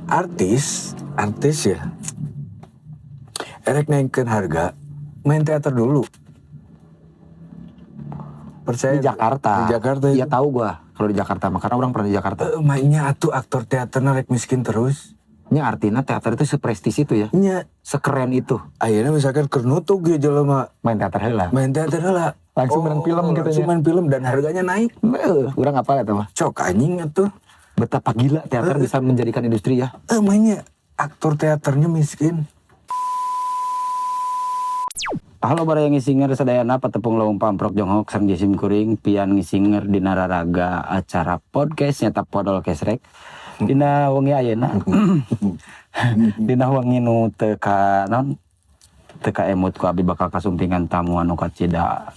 artis ya erek naikkan harga main teater dulu. Percaya Di Jakarta. Di Jakarta ya tahu gua kalau di Jakarta mah karena orang pernah di Jakarta. Mainnya atuh aktor teater rek miskin terus. Nya artinya teater itu seprestis itu ya. Nya sekeren itu. Akhirnya misalkan kernutuk ge jelema main teater heula. Langsung main film gitu ya. Langsung main film dan harganya naik. Urang apal eta mah. Cok anjing atuh. Betapa gila teater bisa menjadikan industri ya. Mainnya aktor teaternya miskin. Halo bara yang ngisinger sadayana patepung lawung pamprok jonghok sang jisim kuring pian ngisinger dina raraga acara podcast nyata podol kesrek dina wengi ayeuna dina wengi nu teu ka emut ku abdi bakal kasumpingan tamu anu kacida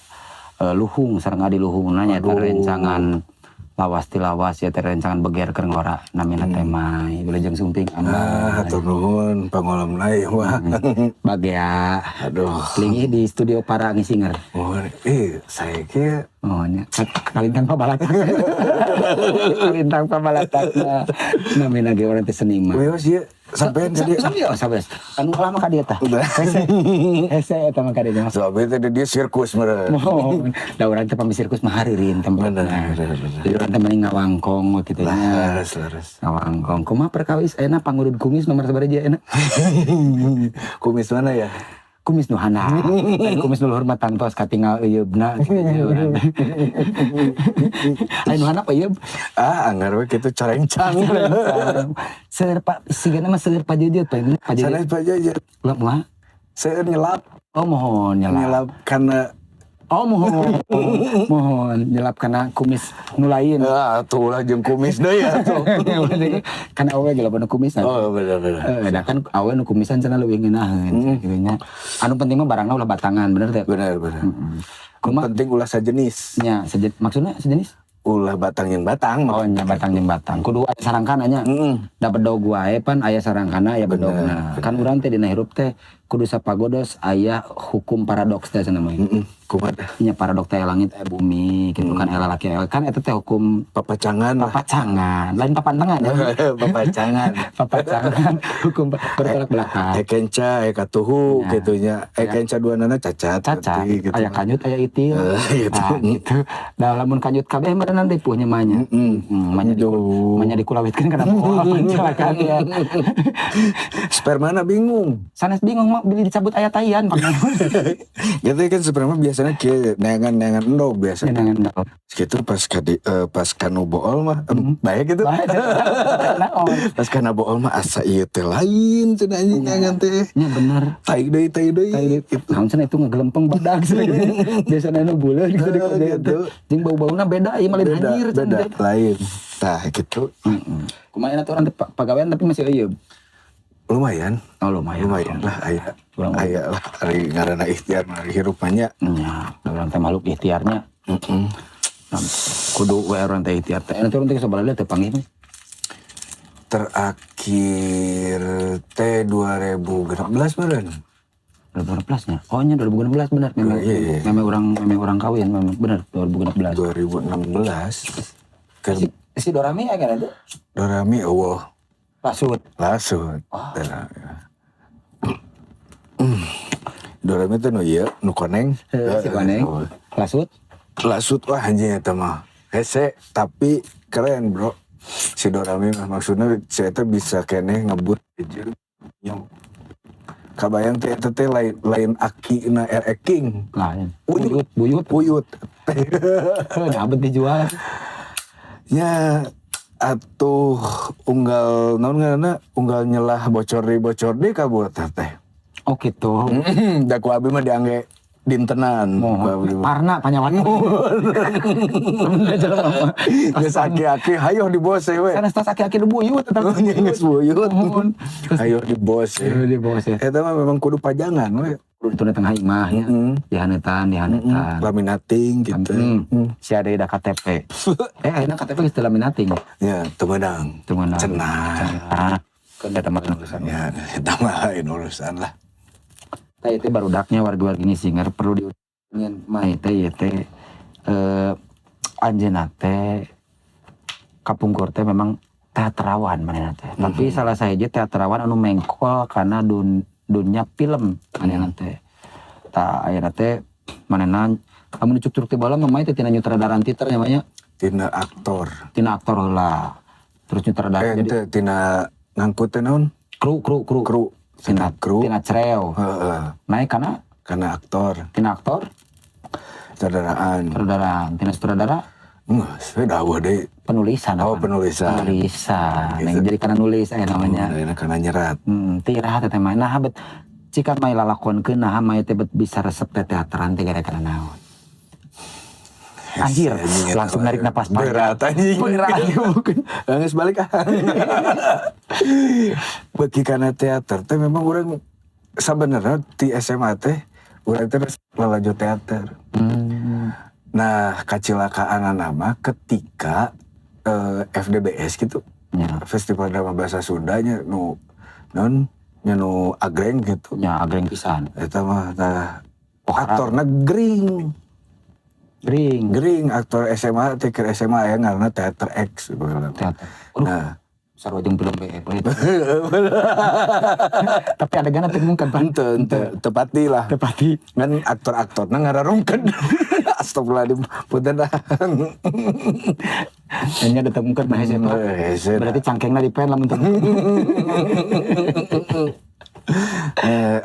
luhung sareng adi luhungna nya eta rencangan lawas ti lawas ya teh rencangan beger keur ngora namina teh mai wilujeng sumping hatur nuhun pangolemna ieu mah bagea aduh lingi di studio para ngisinger saya ke nya kalintang pabalatak kalintang pabalatak namina ge urang teh seniman weos ieu sampean ka dieu sampai anu lama ka dieu tah hese eta mah ka dieu mah soalnya teh dia sirkus meureun da urang teh pami sirkus mah hareureun tempatna jadi urang teh mending ngawangkong kitu nya laras ngawangkong kumaha perkawis ayeuna pangurud kumis nomor sabaraha ayeuna kumis mana ya kumis nu handap kumis nu luhur mah tangtos katinggal eyeubna aya nu handap eyeub anggar we kitu carencang seueur Pak sigana mah seueur pajejeut sanes pajejeut ulah moal seueur nyelap mohon nyelap karena mohon nyelap kana kumis nu lain atuh lah jeung kumis deui atuh kan awe ge loba kumisan bener da kan awe nu kumisan cenah leuwih ngeunaheun kitu nya anu penting mah barangna ulah batangan bener teh bener penting ulah sajenis nya maksudna sejenis ulah batang jeung batang nya batang jeung batang kudu aya sarangkana nya da bedog wae pan aya sarangkana aya bedogna kan urang teh dina hirup teh kudu sapagodos aya hukum paradoks teh cenah mah kumaha nya paradoks teh langit aya bumi kitu kan aya lalaki kan eta teh hukum papacangan lain papantengan ya papacangan hukum bertolak belakang kenca katuhu kitu nya kenca duanana cacat gitu aya kanyut aya itil gitu da lamun kanyut kabeh meureunna dipuh nya mah nya manya dikulawitkeun kana poal celakaan ya spermana bingung sanes bingung mah beli dicabut aya taian gitu kan sperma biasanya kieu neangan endog biasa neangan endog kitu pas kanu bool mah bae gitu pas kana bool mah asa ieu teh lain cenah anjing neangan teh nya bener tai deui gitu naon cenah itu ngegelempeng badag biasana nu buleun gitu jeung bau-bauna beda ieu mah lain anjir beda lain tah gitu kumaha eta urang teh pagawean tapi masih eueuh lumayan lah aya lah ari ngaranna ikhtiar ari hirupnya nya urang teh makhluk ikhtiarnya kudu we urang teh ikhtiar teh urang teh sabaraha teh panggih terakhir teh 2016 beureun 2016 nya oh nya 2016 bener memang urang kawin memang bener 2016 si Dorami aya kan itu Dorami eueuh Lasut. Dorami teh nu ieu, nu koneng. Si koneng. Lasut wah anjing eta mah. Hese tapi keren, Bro. Si Dorami mah maksudna saya teh bisa keneh ngebut jeung kabayang teh eta teh lain akina RX King. Lain. Buyut. Abet dijual. Nya atuh unggal naon ngaranna unggal nyelah bocor deui ka buat teh. Oh gitu. Da ku abi mah diangge dintenan. Parna panyawan. Geus aki-aki hayo di bose we. Kan tas aki-aki di buyut eta. Geus buyut. Hayo di bose. Eta mah memang kudu pajangan we. Kudu tengah imah nya. Dihanetan. Laminating gitu. Si ade da KTP. Ayeuna KTP geus teu laminating. Ya, teu meunang. Cenah. Kan eta mah urusan. Ya, eta mah lain urusan lah. Tah itu barudaknya warga-warga ngisinger perlu diuringin mah teh anjeunna teh kapungkur teh memang teaterawan manehna teh. Tapi salah saja teaterawan anu mengkol karena dunia film manehna teh. Tah ayeuna teh manehna amun cuk-cuk teh bala mah teh tina nyutradaran titer namanya. Tina aktor. Tina aktor heula. Terus nyutradara jadi Ente tina ngangkut teh naon? kru. Tina kru. Tina cereo. Heeh. Naik Karena aktor. tina aktor, Sutradaraan. tina sutradara Saya dawa deh. penulisan. Oh, penulisan. Penulisan. Gitu. Yang jadi karena nulis namanya. Karena nyerat. Tira teh mah nah bet cikan may lalakonkeun nah may teh bet bisa resep teh teateran teh gara-gara naon. Anjir, langsung narik napas berat anjing. Berat mungkin. Geus balik ah. Bagi kana teater teh memang urang sabenerna di SMA teh urang teh lalajo teater. Nah, kacilakaan nama ketika FDBS gitu. Ya. Festival Drama Bahasa Sundanya nu agreng gitu. Ya, agreng pisan. Eta mah aktorna gering aktor SMA teh keur SMA aya ngaranna Teater X Teater. Nah, sarua jeung film BE. Tapi adegan teh mungkin henteu tepati lah. tepati. Ngan aktor-aktorna ngararungkeun. Astagfirullahaladzim, punten dah. Nya ditemukeun mah hese. Berarti cangkengna dipen lamun teu.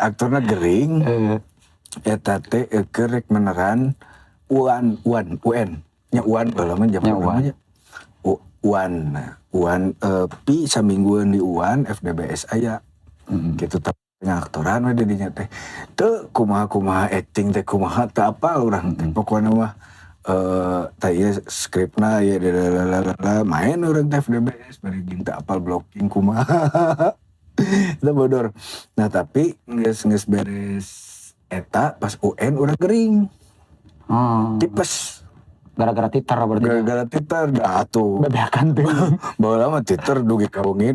Aktorna gering. Eta teh keur rek meneran UN nya UN baheula mah jaman namanya UN pi saminggueun di UN FDBS aya gitu tapi ngaktoran we di dinya teh teu kumaha acting teh kumaha teu apal urang teh pokona mah tah ieu skripna ya main urang teh FDBS bari teu apal blocking kumaha itu bodor. Nah tapi geus beres eta pas UN urang gering. Tipes Gara-gara titer berarti. Gara-gara titer atuh. Bebeakan teh. Baheula mah titer dugi kabungi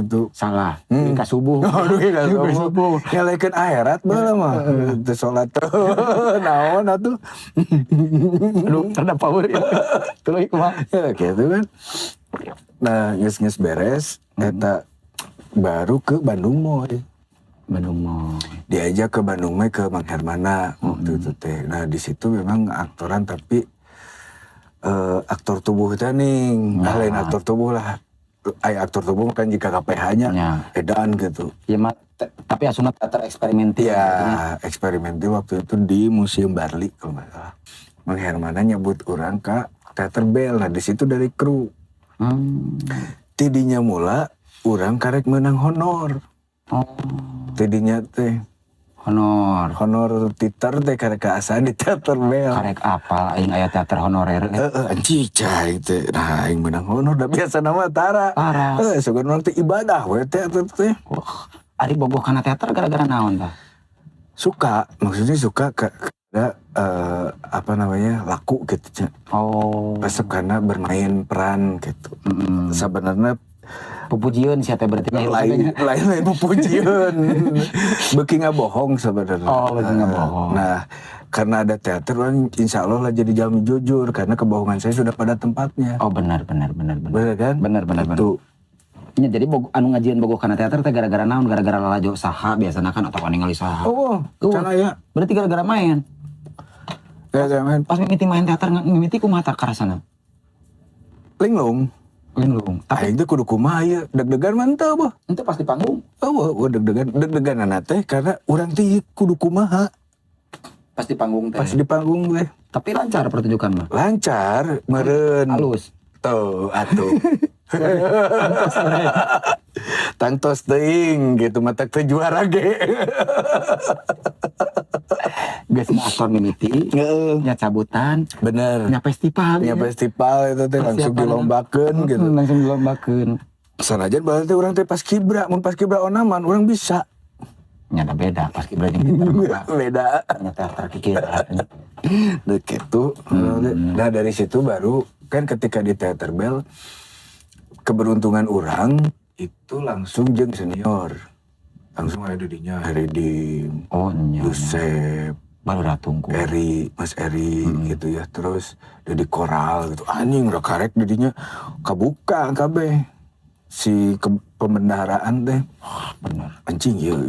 gitu. Salah. Dugi ka subuh. Dugi ka subuh. Nyalaikeun akhirat baheula mah. Teu salat. Naon atuh. Aduh, terhadap power ya. Tuluy kumaha. Ya gitu kan. Nah, geus beres eta baru ke Bandung moy. Diajak ke Bandung mah ke Mang Hermana waktu itu teh. Nah di situ memang aktoran tapi aktor tubuh teh ning, lain aktor tubuh lah. Aktor tubuh kan jika KPH-nya edan gitu. Ya mah tapi asuna teater eksperimental. Ya eksperimental waktu itu di Museum Barli kalau nggak salah. Mang Hermana nyebut orang ke teater Bel. Nah di situ dari kru. Tidinya mula orang karek menang honor. Tidinya teh honor titer teh karek keasaan di teater Bel. Karek apa aing aya teater honorer. Anjing cai teh. Nah aing menang honor da biasa nama tara. Sugan urang teh ibadah we teater teh. Ari bogoh kana teater gara-gara naon tah? Suka, maksudnya suka apa namanya laku gitu. Resep karena bermain peran gitu. Sebenarnya pupujian siapa berarti lain pupujian beuki ngabohong sebenarnya. Beuki ngabohong. Nah karena ada teater kan insya Allah lah jadi jalmi jujur karena kebohongan saya sudah pada tempatnya. Benar kan benar itu ya, jadi anu ngajian bogoh kana teater teh gara-gara naon? Gara-gara lalajo saha biasana kan atau ningali saha. Cara ya berarti gara-gara main. Pas mimiti main teater mimiti kumaha tah karasana? Linglung. Aing teh kudu kumaha ieu deg-degan mantap bah. Ente pas di panggung. Deg-degan teh karena urang teh kudu kumaha. Pas di panggung teh. Pas di panggung teh. Tapi lancar pertunjukan mah. Lancar, meureun. Halus. Tuh, atuh. Tangtos teuing gitu mata teh juara ge. Geus aktor mimiti, nya cabutan, bener. Nya festival itu teh langsung dilombakeun gitu. Langsung dilombakeun. Sanajan berarti urang teh pas kibra, mun pas kibra onaman urang bisa. Nya beda pas kibra jeung kita. Beda. Nya teater kikira. Dek gitu. Nah dari situ baru kan ketika di Teater Bel keberuntungan orang itu langsung jeung senior. Langsung ada dinya Heridim, Yusef, Baru datungku. Mas Eri gitu ya. Terus Dedi Koral gitu. Anjing udah karek didinya kabuka kabeh. Si pembendaharaan teh. Bener. Anjing ya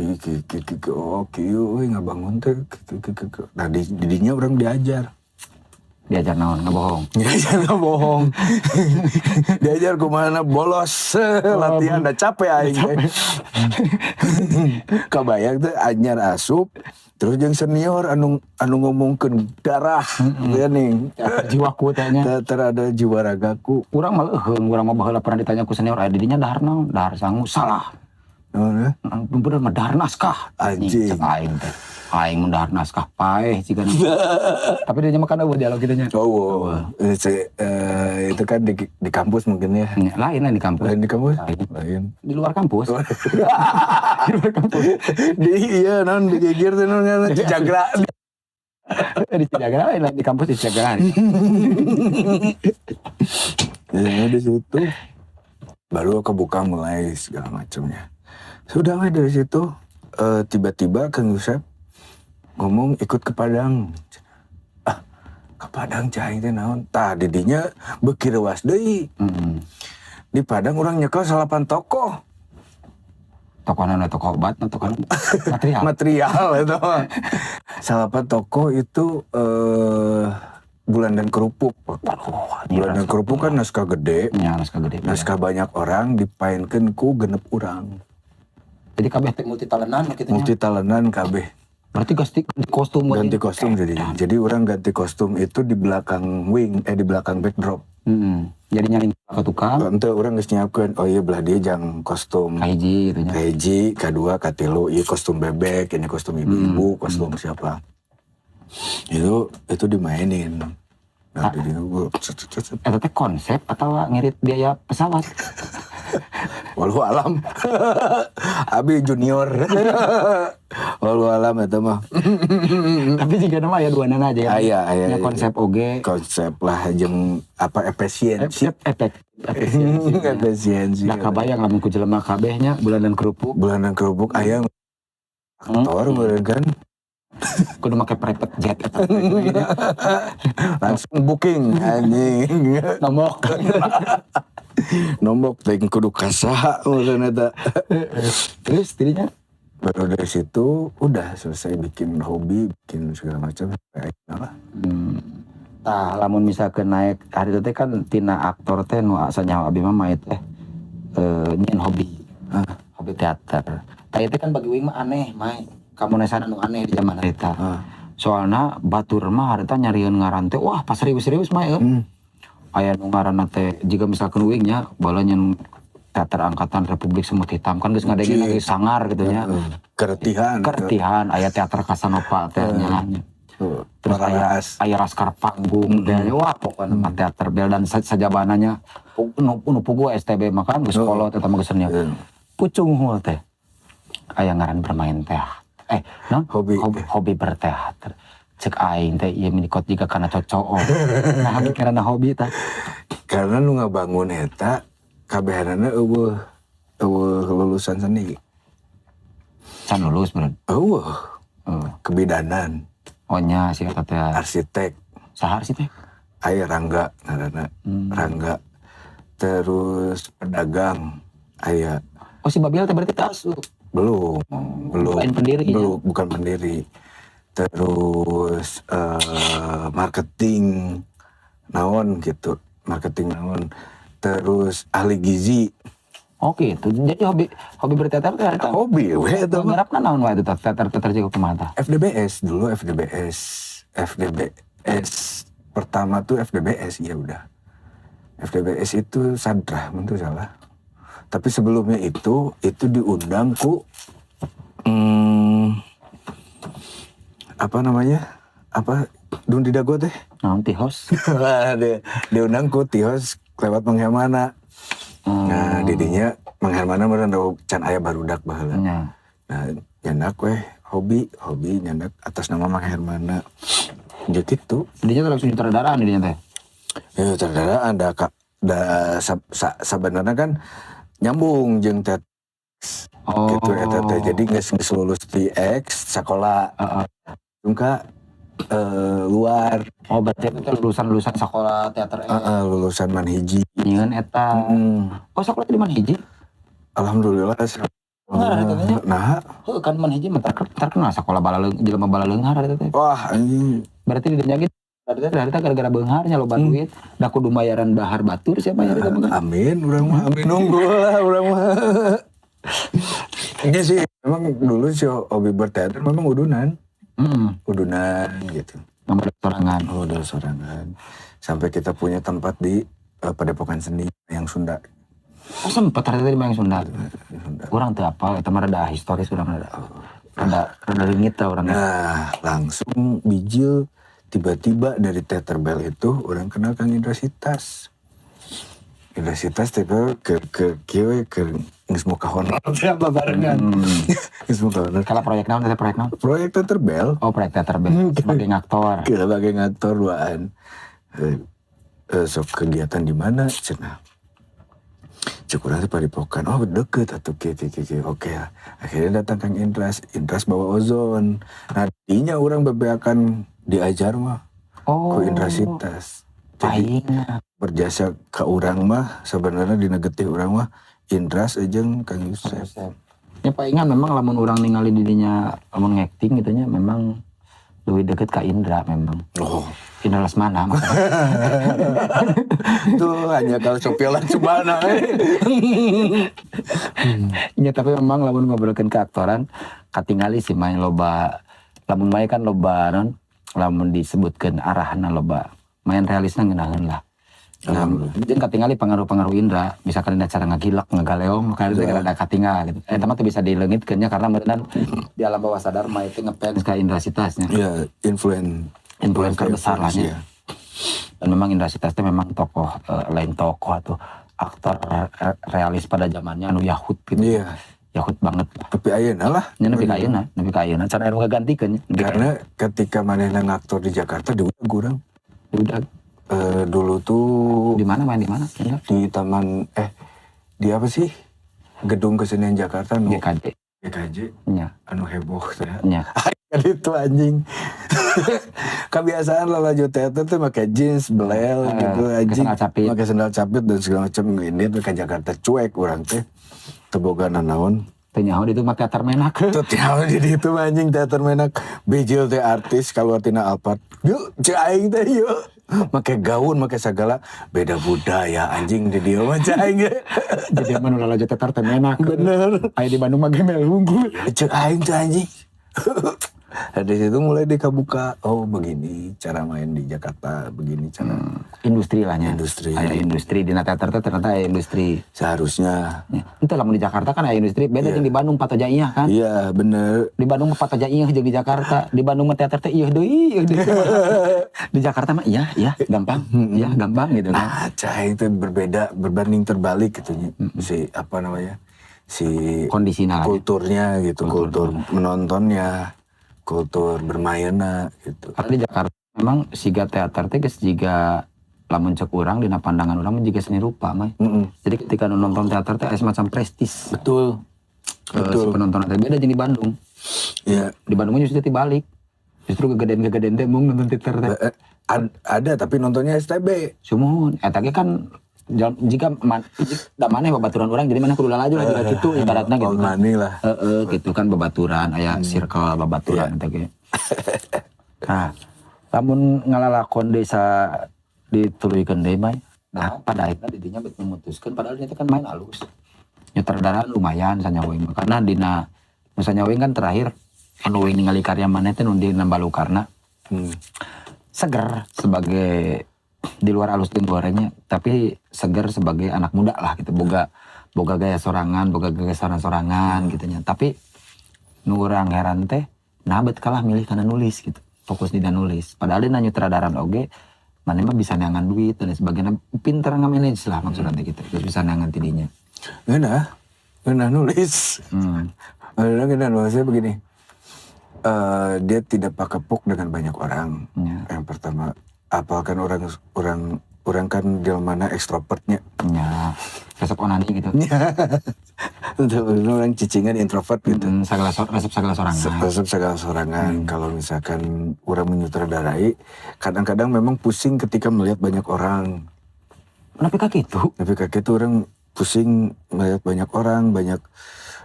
oke ngabangun teh. Nah didinya orang diajar. Diajar naon ngebohong. Diajar ngebohong. Diajar kemana bolos latihan dah capek aing teh. Kabayang teh anyar asup terus jeung senior anu ngomongkeun darah nih Jiwaku tanya. terada jiwa ragaku. Urang mah urang mah baheula pernah ditanya ku senior aya didinya dahar naon? Dahar sangu. Salah. Naon? Bener mah dahar naskah. Anjing. Cek aing teh. Aing mun dahar naskah paeh cikan. Tapi dia mah kan eueuh dialog kitu nya. Itu kan di kampus mungkin ya. Lain di kampus. Lain di kampus? Lain. Di luar kampus. Di luar kampus. Iya, non digigir tuh non Cijagra. Di Cijagra lain di kampus di Cijagra. Ya di situ baru kebuka mulai segala macamnya. Sudah dari situ tiba-tiba Kang Yusep ngomong ikut ke Padang. Ke Padang cai teh naon? Tah didinya beuki reuas deui. Di Padang orang nyekel 8 tokoh. Tokohna tokoh obat, tokoh material. Material itu. 8 tokoh itu Bulan dan Kerupuk. Bulan dan Kerupuk kan naskah gede. Ya, naskah gede. Naskah banyak orang dipainkeun ku 6 urang. Jadi kabeh teh multitalentan kitu nya. Multitalentan kabeh. Berarti ganti kostum Ganti kostum jadi orang ganti kostum itu di belakang di belakang backdrop. Jadi nyaling ke tukang. Ente orang geus nyiapkeun oh iya belah dia jang kostum Kahiji gitu nya. kahiji, kadua, katilu, iya kostum bebek, ini kostum ibu-ibu, kostum siapa. Itu dimainin. Nah, jadi gue Eta teh konsep atau ngirit biaya pesawat? walau alam. Abi junior. Walau alam eta mah. Tapi jika nama aya dua nana aja ya. Aya. Konsep oge. Konsep lah jeung apa efisiensi. Efisiensi. Dah kabayang lamun ku jelema kabehnya Bulan dan Kerupuk. Bulan dan Kerupuk aya aktor bener kan. Kudu make private jet eta. Langsung booking anjing. Nombok teh kudu kasaha meureun eta. Terus dirinya Baru dari situ udah selesai bikin hobi, bikin segala macam. Tah lamun misalkeun naik hari teh kan tina aktor teh nu asa nyaho abdi mah maet teh nyen hobi. Hobi teater. Tah ieu teh kan bagi uing mah aneh, Mai. Kamunesan anu aneh di zaman eta. Soalna batur mah harita nyarieun ngaran teh wah pas serius-serius mah aya nu ngaranna teh jiga misalkeun uing nya bala nyen teater angkatan Republik Semut Hitam kan geus ngadengin lagi sangar gitu nya. Kertihan aya teater Casanova teh nya. Terus aya Laskar Panggung teh wah pokona mah teater bel dan sajabananya nu pugu STB mah kan geus kolot eta mah geus nya. Pucung heuh teh. Aya ngaran bermain teh. Hobi berteater. Cek aing teh ieu minikot jiga kana cocok. Nah pikiranna hobi tah. Karena nu ngabangun eta kabehanana eueuh lulusan seni. Can lulus bener. Kebidanan. Oh nya si eta teh arsitek. Saha arsitek? Aya Rangga ngaranna. Rangga. Terus pedagang aya. Oh si Babil teh berarti teh asup. Belum. Bukan pendiri. Bukan pendiri. Terus marketing naon gitu. Marketing naon. Terus ahli gizi. Oke, itu jadi hobi berteater teh eta. Hobi we eta mah. Ngarapna naon wae eta teater jigo kumaha tah? FDBS dulu FDBS pertama tuh FDBS ya udah. FDBS itu Sadrah mentu salah. Tapi sebelumnya itu diundang ku apa namanya? Apa Dundi Dago teh? Naon Tihos? Diundang ku Tihos lewat Manghermana. Nah, didinya Manghermana meureun can aya barudak baheula. Nah, nyandak we hobi nyandak atas nama Manghermana. Jadi gitu. Didinya langsung sutradaraan didinya teh. Ya sutradaraan sabenerna kan nyambung jeung tet. Gitu eta teh. Jadi geus lulus di X sakola. Tungka luar. Oh berarti itu lulusan sekolah teater Lulusan Manhiji. nyeun eta. Oh sekolah di mana hiji? Alhamdulillah. Nah, kan Manhiji mah terkenal sekolah jelema balaleunghar eta teh. wah anjing. Berarti di dinya dari gara-gara beungharnya loba duit, da kudu bayaran bahar batur siapa ya eta mah. Amin, urang mah amin nunggu lah urang mah. Ini sih memang dulu si hobi berteater memang udunan. Udunan gitu. Nomor sorangan. Oh, udah sorangan. Sampai kita punya tempat di Padepokan Seni yang Sunda. Oh sempet ternyata di Mayang Sunda. Kurang tuh apa, itu mah rada historis urang rada leungit lah orangnya. Nah, langsung bijil tiba-tiba dari Teater Bell itu orang kenal Kang Indra Sitas. Indra Sitas tiba ke geus muka honor apa barengan. Geus muka honor. Kalau proyek naon eta proyek naon? Proyek Teater Bell. Oh proyek Teater Bell sebagai aktor. Sebagai aktor duaan. Sok kegiatan di mana cenah. Cukuran di Padepokan, oh deket atau oke lah. Akhirnya datang Kang Indras bawa ozon. Nah dinya orang bebeakan diajar mah ku Indra Sitas. Jadi berjasa ke orang mah sebenarnya di negetih orang mah Indras jeung Kang Yusef. Ya palingan memang lamun orang ningali dirinya lamun ngacting gitu nya memang lebih deket ke Indra memang. Oh. Indra Lesmana. Tuh hanya kalau copialan cubana. Ya tapi memang lamun ngobrolkeun ke aktoran katingali sih main loba lamun main kan loba non lamun disebutkeun arahna loba main realisna ngeunaheun lah. Jeung katingali pengaruh-pengaruh Indra, misalkan ada cara ngagilak, ngagaleong, kan ada katingal gitu. Eta mah teu bisa dileungitkeun nya karena meureun di alam bawah sadar mah itu ngefans ka Indra Sitasnya. Ya, influencer besar lah ya. Dan memang Indra Sitas itu memang tokoh lain tokoh atau aktor realis pada zamannya anu Yahud gitu. Iya. Yahud banget. Tapi ayeuna lah. Nya nepi ka ayeuna cara anu ngagantikeun. Karena ketika manehna ngaktor di Jakarta diudag urang. Diudag. Dulu tuh di mana main di mana? Di taman di apa sih? Gedung Kesenian Jakarta nu GKJ. Nya. Anu heboh teh. Nya. Itu anjing. Kebiasaan lah lanjut teater tuh pakai jeans, belel gitu anjing. Pakai sendal capit dan segala macam ini tuh ke Jakarta cuek urang teh. Teboga nanaon. Teu nyaho ditu mah teater menak. Teu nyaho di ditu anjing teater menak. Bijil teh artis kaluar tina Alphard. Yuk, cek aing teh yuk. Make gaun, make segala beda budaya anjing di dieu mah cek aing. Jadi mah nu lalajo teater teh menak. Bener. Aya di Bandung mah gemel unggul. Cek aing teh anjing. Dari situ mulai dikabuka, oh begini cara main di Jakarta, begini cara industri lah nya. Industri. Aya industri di teater teh ternyata aya industri. Seharusnya. Itu lamun di Jakarta kan aya industri beda jeung di Bandung patojaiyah kan. Iya, bener. Di Bandung mah patojaiyah jeung di Jakarta. Di Bandung mah teater teh ieuh deui, Di Jakarta mah iya gampang. Iya gampang gitu kan. Nah, cai itu berbanding terbalik gitu si apa namanya? Si kondisinya kulturnya gitu, kultur menontonnya. Kultur bermainna gitu. Karena di Jakarta memang siga teater teh geus jiga lamun cek urang dina pandangan urang jiga seni rupa mah. Jadi ketika nonton teater teh aya semacam prestis. Betul. Si penonton teh beda jeung di Bandung. Iya. Di Bandung justru dibalik. Justru kegedean teh mung nonton teater teh. Ada tapi nontonnya STB. Sumuhun eta ge kan jika da maneh babaturan orang jadi mana kudu lalaju lah gitu ibaratna gitu kan. Lah. Gitu kan babaturan aya circle babaturan teh ge. Nah, lamun ngalalakon desa dituluykeun deui mah. Nah, pada akhirnya didinya bet memutuskeun padahal dia kan main alus. Nyutradaran lumayan sanyaweung karena dina sanyaweung kan terakhir anu ningali karya maneh teh nu dina Balukarna. Seger sebagai di luar alus jeung gorengnya tapi seger sebagai anak muda lah gitu boga gaya sorangan boga gaya sorangan gitu nya tapi nu urang heran teh nah bet kalah milih kana nulis gitu fokus di nulis padahal dina nyutradaran oge maneh mah bisa neangan duit dan sebagainya pinter ngamanage lah maksudna teh gitu terus bisa neangan tidinya ngeunah nulis ngeunah maksudnya begini dia tidak pakepuk dengan banyak orang yang pertama apalkan orang orang kan jelmana ekstrovertnya. Ya, resep onani gitu. Untuk orang cicingan introvert gitu. Resep segala sorangan. Resep segala sorangan. Kalau misalkan orang menyutradarai, kadang-kadang memang pusing ketika melihat banyak orang. Kenapa gitu? Tapi kayak itu orang pusing melihat banyak orang, banyak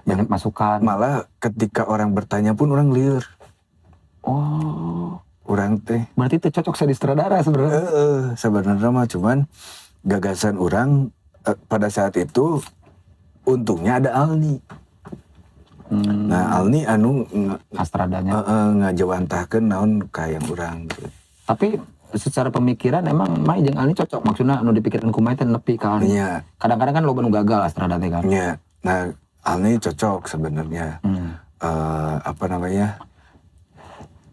Banyak masukan. malah ketika orang bertanya pun orang liar. Oh, Orang teh berarti itu cocok jadi sutradara sebenarnya. sebenarnya mah cuman gagasan orang pada saat itu untungnya ada Alni. Nah Alni anu Astradanya. ngajawantahkeun naon kayak orang gitu. Tapi secara pemikiran emang Mai jeung Alni cocok. Maksudnya anu dipikirkan ku Mai teh nepi ka Alni. Iya. Kadang-kadang kan loba nu gagal Astrada teh kan. Iya. Nah Alni cocok sebenarnya. Apa namanya?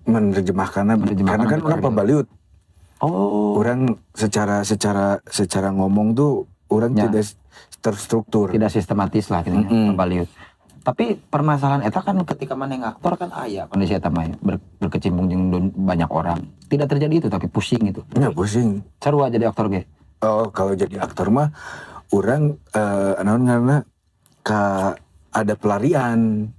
Menerjemahkannya karena kan orang pabaliut. Oh. Orang secara ngomong tuh orang tidak terstruktur. Tidak sistematis lah gitu pabaliut. Tapi permasalahan eta kan ketika maneh ngaktor kan aya kondisi eta mah berkecimpung jeung banyak orang. Tidak terjadi itu tapi pusing gitu. Ya pusing. Sarua jadi aktor ge. Oh kalau jadi aktor mah orang naon ngaranna ada pelariannya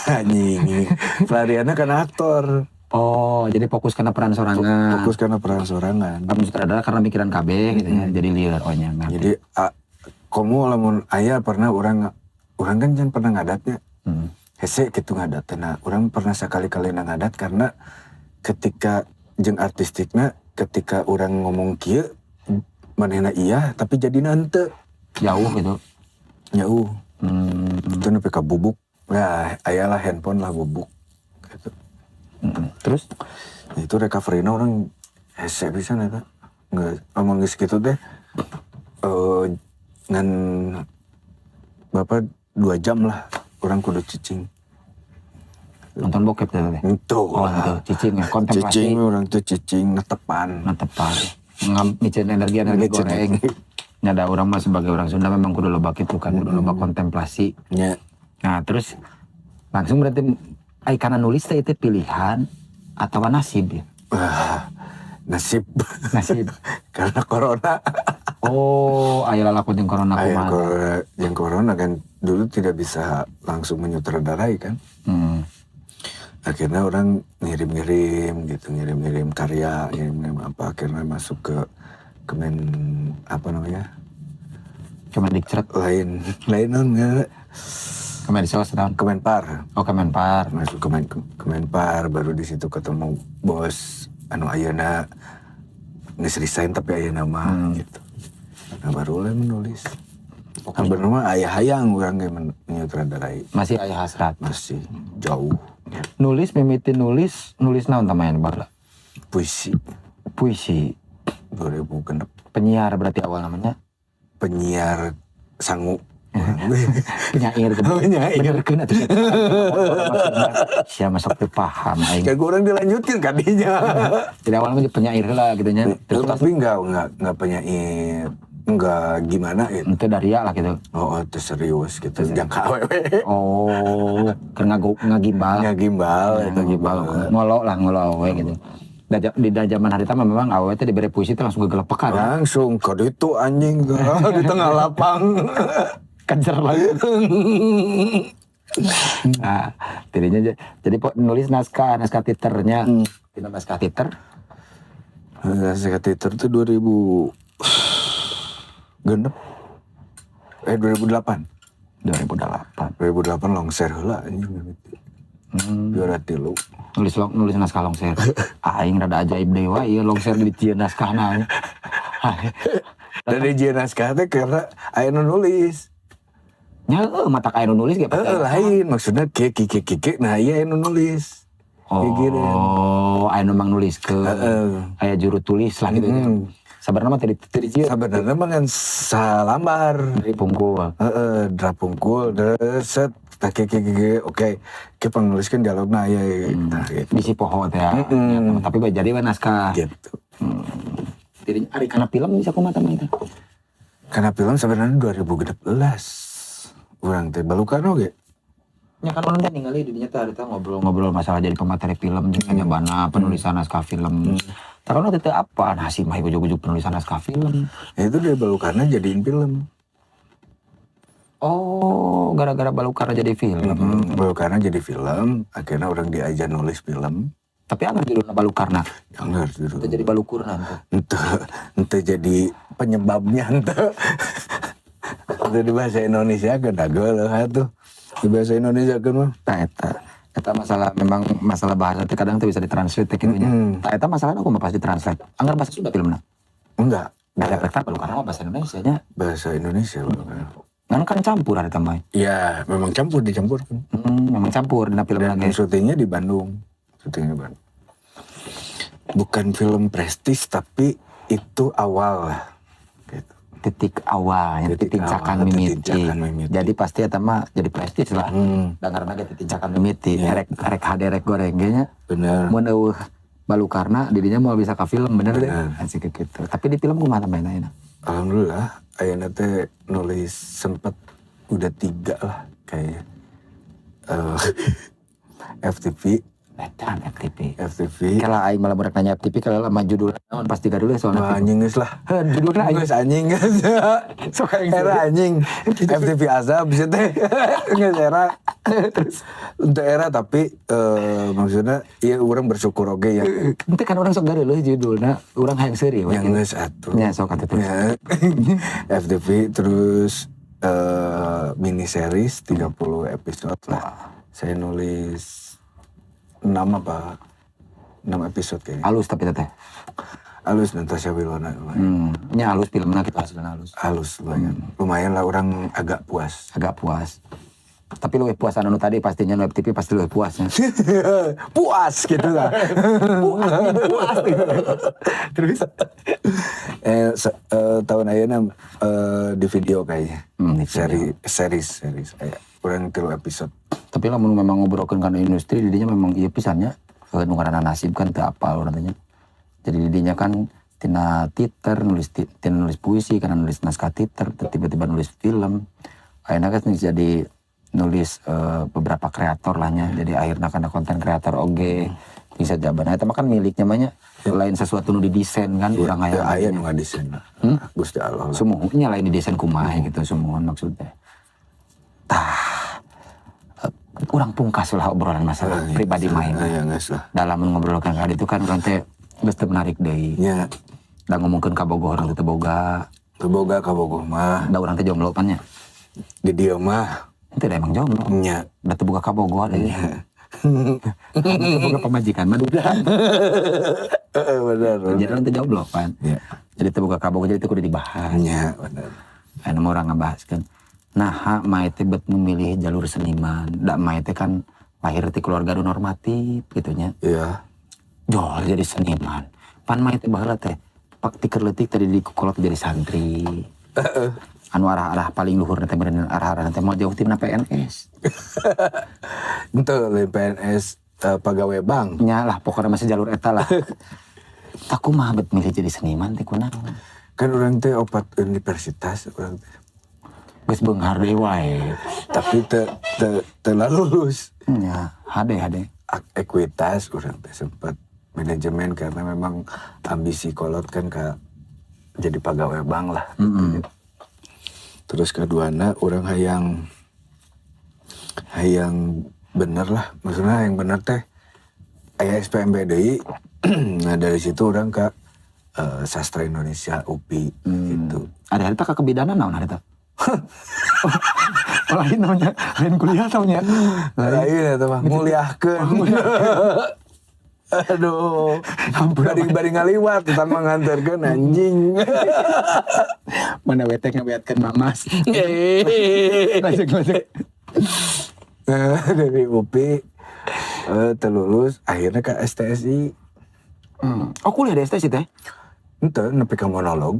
anjing. Pelariannya karena aktor. Oh, jadi fokus karena peran sorangan. Fokus karena peran sorangan. Kamu sutradara karena mikiran KB gitu ya. Jadi liar ohnya. Jadi komo lamun aya pernah orang kan jangan pernah ngadatnya. Hese gitu ngadatna. Orang pernah sekali-kali ngadat karena ketika jeung artistikna ketika orang ngomong kieu manehna iya tapi jadi nante jauh gitu. Jauh. Itu nepi ka bubuk. Nah, ayalah handphone lah bubuk gitu. Terus itu recovery-na orang hese pisan eta. Nggak ngomong gitu teh ngan Bapak 2 jam lah orang kudu cicing. nonton bokep teh. Itu. Oh, itu cicing ya, kontemplasi. Cicing orang tuh cicing netepan. Micin energi goreng. Nyada orang mah sebagai orang Sunda memang kudu loba kitu kan, kudu loba kontemplasi. Ya. Nah, terus langsung berarti karena nulis teh itu pilihan atau nasib ya? Nasib. Karena corona. Oh, aya lalakun jeung corona kumaha. Yang corona kan dulu tidak bisa langsung menyutradarai kan. Akhirnya orang ngirim-ngirim gitu, ngirim karya, ngirim apa, akhirnya masuk ke Kemen apa namanya? Kemendikcret. Lain enggak. Kemensos tahun. Kemenpar. Oh, Kemenpar. Masuk Kemenpar, baru di situ ketemu bos anu ayeuna geus resign tapi aya nama gitu. Nah, baru mulai menulis. Nah, bener mah aya hayang urang ge menyutradarai. Masih aya hasrat. Masih jauh. Nulis mimiti nulis naon tamanya baheula? Puisi. 2006. Penyiar berarti awal namanya. Penyiar sangu. Penyair gitu. Benerkeun atuh. Sia masuk teu paham aing. Kayak urang dilanjutin kadinya. Jadi awal mah penyair heula gitu nya. Tapi enggak penyair. Enggak gimana gitu. Itu daria lah gitu. Oh, itu serius gitu. Jangka awewe. Oh, karena ngagimbal. Ngagimbal. Ngolo awe gitu. Di zaman hari tama memang awe teh diberi puisi teh langsung gegelepekan. Langsung ke itu anjing di tengah lapang. Kejar lagi. Nah, jadi nulis naskah titernya. Naskah titer. Naskah titer itu 2008 longser heula anjing. Juara 3. Nulis naskah longser. Aing rada ajaib dewa ieu longser di tieun naskahna. Dari jieun naskah teh karena aya nu nulis. Nya mata aya nu nulis ge lain maksudna kiki nah ieu aya nu nulis. Oh, aya nu mang nulis ke. Aya juru tulis lah gitu. Sabarna mah tadi jieun. Sabarna mah ngan salambar. Dari pungkul. Drapungkul set kiki oke. Ke pangnuliskeun dialogna aya gitu. Bisi poho teh. Tapi jadi we naskah. Gitu. Jadi ari kana film bisa kumaha mah eta. Kana film sebenarnya 2016. Urang teh balukan oge. Ya kan orang teh ningali didinya teh harita ngobrol-ngobrol masalah jadi pemateri film jeung nyobana penulisan naskah film. Tarona teh apa nah sih mah ujug-ujug penulisan naskah film. Itu dia balukarna jadiin film. Oh, gara-gara Balukara jadi film. Balukarna jadi film, akhirnya orang diajar nulis film. Tapi anggar judulna Balukarna. Anggar judul. Itu jadi Balukurna tuh. Ente jadi penyebabnya ente. Itu di bahasa Indonesia kan agak lah tuh. Di bahasa Indonesia kan mah. Nah, eta masalah memang masalah bahasa teh kadang tuh bisa ditranslate teh kitu nya. Tah eta masalahna aku mah pas ditranslate. Anggar bahasa Sunda filmna. Enggak. Direflektan Balukarna mah bahasa Indonesia nya. Bahasa Indonesia Balukarna. Kan campur ada tambahan. Ya, memang dicampur kan. Memang campur di film Dan lagi. syutingnya di Bandung. Bukan film prestis tapi itu awal lah. Gitu. Titik awal, titik cakan mimiti. Jadi pasti eta mah jadi prestis lah. Dangarna ge titik cakan mimiti. Rek hade rek goreng ge nya. Bener. Mun eueuh Balukarna didinya mau bisa ka film bener deh. Asik gitu. Tapi di film kumaha tambahan ayeuna? Alhamdulillah, ayeuna teh nulis sempet udah 3 lah kayaknya. FTV. Edan FTP. FTV. Kalau aing malah berak nanya FTP kalau lama judulnya naon pasti gaduh soalnya. Anjing geus lah. Judulnya aing Geus anjing geus. sok aing Era anjing. FTV azab bisa teh. Geus era. Terus untuk era tapi maksudnya ya orang bersyukur oke ya. Ente kan orang sok gaduh judulnya orang hayang seuri we. Yang geus atuh. Nya sok atuh. Ya. FTV terus mini series 30 episode lah. Saya nulis 6 episode kayaknya. Halus tapi teteh. Halus Natasha Wilona. Nya halus filmnya kita hasilnya halus. Halus lumayan. Lumayan lah orang agak puas. Agak puas. Tapi lu puas anu tadi pastinya nu FTP pasti lu puasnya. Puas gitu lah. Puas. Terus tahun ayeuna di video kayaknya. Series kayak kurang 3 episode. Tapi lamun memang ngobrolkeun kana industri didinya memang ieu pisannya nu ngaranna nasib kan teu apal urang teh nya. Jadi didinya kan tina titer nulis puisi karena nulis naskah titer tiba-tiba nulis film. Ayeuna kan jadi nulis beberapa kreator lahnya. Jadi akhirnya karena konten kreator oge bisa jaban. Eta mah kan miliknya banyak. Lain sesuatu nu didesain kan urang aya. Aya nu ngadesain. Gusti Allah. Semuanya lain didesain kumaha gitu semua maksudnya. Kurang pungkas lah obrolan masalah pribadi main. Dalam ngobrolkan kali itu kan orang teh geus teu menarik deui. Nya. Da ngomongkeun kabogoh orang teh boga. Teu boga kabogoh mah. Da urang teh jomblo pan nya. Di dieu mah. Teu da emang jomblo. Nya. Da teu boga kabogoh da nya. Teu boga pamajikan mah duda. Bener. Jadi orang teh jomblo pan. Jadi teu boga kabogoh jadi teu kudu dibahas. Nya, bener. Anu mah urang ngabahaskeun. Nah, mae teh bet memilih jalur seniman. Da mae teh kan lahir di keluarga nu normatif gitu nya. Iya. Jol jadi seniman. Pan mae teh baheula teh pak ti leutik tadi di kolot jadi santri. Anu arah-arah paling luhur teh bener arah-arah teh mau jauh tina PNS. Henteu lain PNS pegawai bank. Nya lah pokoknya masih jalur eta lah. Tak kumaha bet milih jadi seniman teh kunaon. Kan orang teh opat universitas orang teh. Geus beunghar deui wae. Tapi teu lulus. Nya, hade. Ekuitas orang teh sempat manajemen karena memang ambisi kolot kan jadi pegawai bank lah. Terus keduana orang hayang bener lah. Maksudnya yang bener teh aya SPMB deui. Nah dari situ orang ke sastra Indonesia UPI gitu. Ada harita ka kebidanan naon harita? Lain namanya, lain kuliah taunya. Lain eta mah nguliahkeun. Aduh, bari ngaliwat kita menghantarkeun anjing. Mana wetek ngabeatkeun mamas. Lanjut. Dari UPI terlulus akhirnya ke STSI. Oh kuliah di STSI teh? Henteu nepi ka monolog.